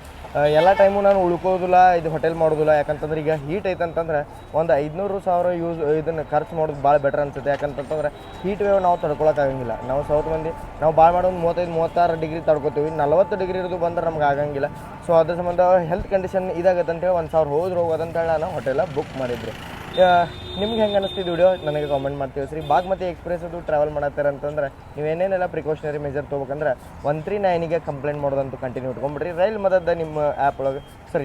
ಎಲ್ಲ ಟೈಮು ನಾನು ಉಳ್ಕೋದಿಲ್ಲ, ಇದು ಹೋಟೆಲ್ ಮಾಡೋದಿಲ್ಲ. ಯಾಕಂತಂದ್ರೆ ಈಗ ಹೀಟ್ ಐತಂತಂದ್ರೆ ಒಂದು 500,000 ಇದನ್ನು ಖರ್ಚು ಮಾಡೋದು ಭಾಳ ಬೆಟರ್ ಅನ್ಸುತ್ತೆ. ಯಾಕಂತಂದ್ರೆ ಹೀಟ್ ವೇವ್ ನಾವು ತಡ್ಕೊಳಕ್ಕಾಗಂಗಿಲ್ಲ. ನಾವು ಸೌತ್ ಮಂದಿ ನಾವು ಭಾಳ ಮಾಡೋದು 35-36 ಡಿಗ್ರಿ ತಡ್ಕೋತೀವಿ. 40 ಡಿಗ್ರಿ ಇರೋದು ಬಂದ್ರೆ ನಮ್ಗೆ ಆಗಂಗಿಲ್ಲ. ಸೊ ಅದ್ರ ಸಂಬಂಧ ಹೆಲ್ತ್ ಕಂಡೀಷನ್ ಇದಾಗುತ್ತೆ ಅಂತೇಳಿ 1,000 ಹೋಗೋದಂತೇಳಿ ನಾನು ಹೋಟೆಲ ಬುಕ್ ಮಾಡಿದ್ರಿ. ನಿಮ್ಗೆ ಹೆಂಗೆ ಅನ್ನಿಸ್ತಿದ್ದು ವಿಡಿಯೋ ನನಗೆ ಕಾಮೆಂಟ್ ಮಾಡಿ ತಿಳಿಸ್ರಿ. ಬಾಗ್ಮತಿ ಎಕ್ಸ್ಪ್ರೆಸ್ ಅದು ಟ್ರಾವೆಲ್ ಮಾಡತ್ತಾರೆ ಅಂತಂದ್ರೆ ನೀವೇನೇನೆಲ್ಲ ಪ್ರಿಕಾಷನರಿ ಮೆಜರ್ ತೊಗೋಬೇಕಂದ್ರೆ 139ಗೆ ಕಂಪ್ಲೇಂಟ್ ಮಾಡೋದಂತೂ ಕಂಟಿನ್ಯೂ ಇಟ್ಕೊಂಡ್ಬಿಡ್ರಿ. ರೈಲ್ ಮದದ ನಿಮ್ಮ ಆ್ಯಪ್ ಒಳಗೆ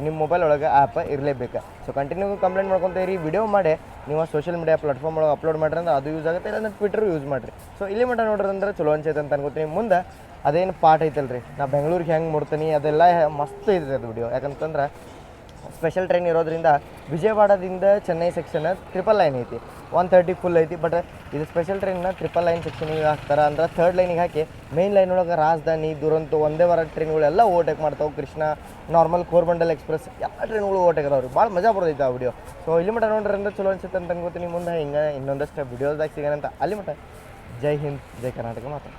ನಿಮ್ಮ ಮೊಬೈಲ್ ಒಳಗೆ ಆ್ಯಪ್ ಇರಲೇಬೇಕು. ಸೊ ಕಂಟಿನ್ಯೂ ಕಂಪ್ಲೇಂಟ್ ಮಾಡ್ಕೊತ ಇರಿ. ವಿಡಿಯೋ ಮಾಡಿ ನೀವು ಸೋಷಿಯಲ್ ಮೀಡಿಯಾ ಪ್ಲಾಟ್ಫಾರ್ಮ್ ಒಳಗೆ ಅಪ್ಲೋಡ್ ಮಾಡಿರಿ ಅಂದ್ರೆ ಅದು ಯೂಸ್ ಆಗುತ್ತೆ. ಇಲ್ಲ ಟ್ವಿಟರ್ ಯೂಸ್ ಮಾಡಿರಿ. ಸೊ ಇಲ್ಲಿ ಮಟ್ಟ ನೋಡ್ರಿ ಅಂದ್ರೆ ಚಲೋ ಅನ್ಸೈತೆ ಅಂತ ಅನ್ಕೋತೀನಿ. ಮುಂದೆ ಅದೇನು ಪಾಠ ಐತಲ್ರಿ, ನಾ ಬೆಂಗಳೂರಿಗೆ ಹೆಂಗೆ ಮುಡ್ತೀನಿ ಅದೆಲ್ಲ ಮಸ್ತ್ ಇದೆ ಅದು ವಿಡಿಯೋ. ಯಾಕಂತಂದ್ರೆ ಸ್ಪೆಷಲ್ ಟ್ರೈನ್ ಇರೋದ್ರಿಂದ ವಿಜಯವಾಡದಿಂದ ಚೆನ್ನೈ ಸೆಕ್ಷನ್ 999 ಐತಿ. 130 ಫುಲ್ ಐತಿ. ಬಟ್ ಇದು ಸ್ಪೆಷಲ್ ಟ್ರೈನ್ನ 999 ಸೆಕ್ಷನಿಗೆ ಹಾಕ್ತಾರೆ. ಅಂದ್ರೆ 3rd ಲೈನಿಗೆ ಹಾಕಿ ಮೇನ್ ಲೈನ್ ಒಳಗೆ ರಾಜಧಾನಿ, ದುರಂತೋ, ಒಂದೇ ವಾರ ಟ್ರೈನ್ಗಳೆಲ್ಲ ಓವರ್ಟೇಕ್ ಮಾಡ್ತಾವೆ. ಕೃಷ್ಣ, ನಾರ್ಮಲ್, ಕೋರ್ಮಂಡಲ್ ಎಕ್ಸ್ಪ್ರೆಸ್ ಎಲ್ಲ ಟ್ರೈನ್ಗಳು ಓವರ್ಟೇಕ್ ಅದಾವ್ರಿ. ಭಾಳ ಮಜಾ ಬರ್ತೈತೆ ಆ ವಿಡಿಯೋ. ಸೊ ಇಲ್ಲಿ ಮಟ್ಟ ನೋಡ್ರಿ ಅಂದ್ರೆ ಚಲೋ ಅನ್ಸುತ್ತೆ ಅಂತ ಅನ್ಕೋತೀನಿ. ಮುಂದೆ ಹಿಂಗೆ ಇನ್ನೊಂದಷ್ಟು ವಿಡಿಯೋಸ್ದಾಗ ಸಿಗೋಣಂತ. ಅಲ್ಲಿ ಮಟ್ಟ ಜೈ ಹಿಂದ್, ಜೈ ಕರ್ನಾಟಕ ಮಾತ್ರ.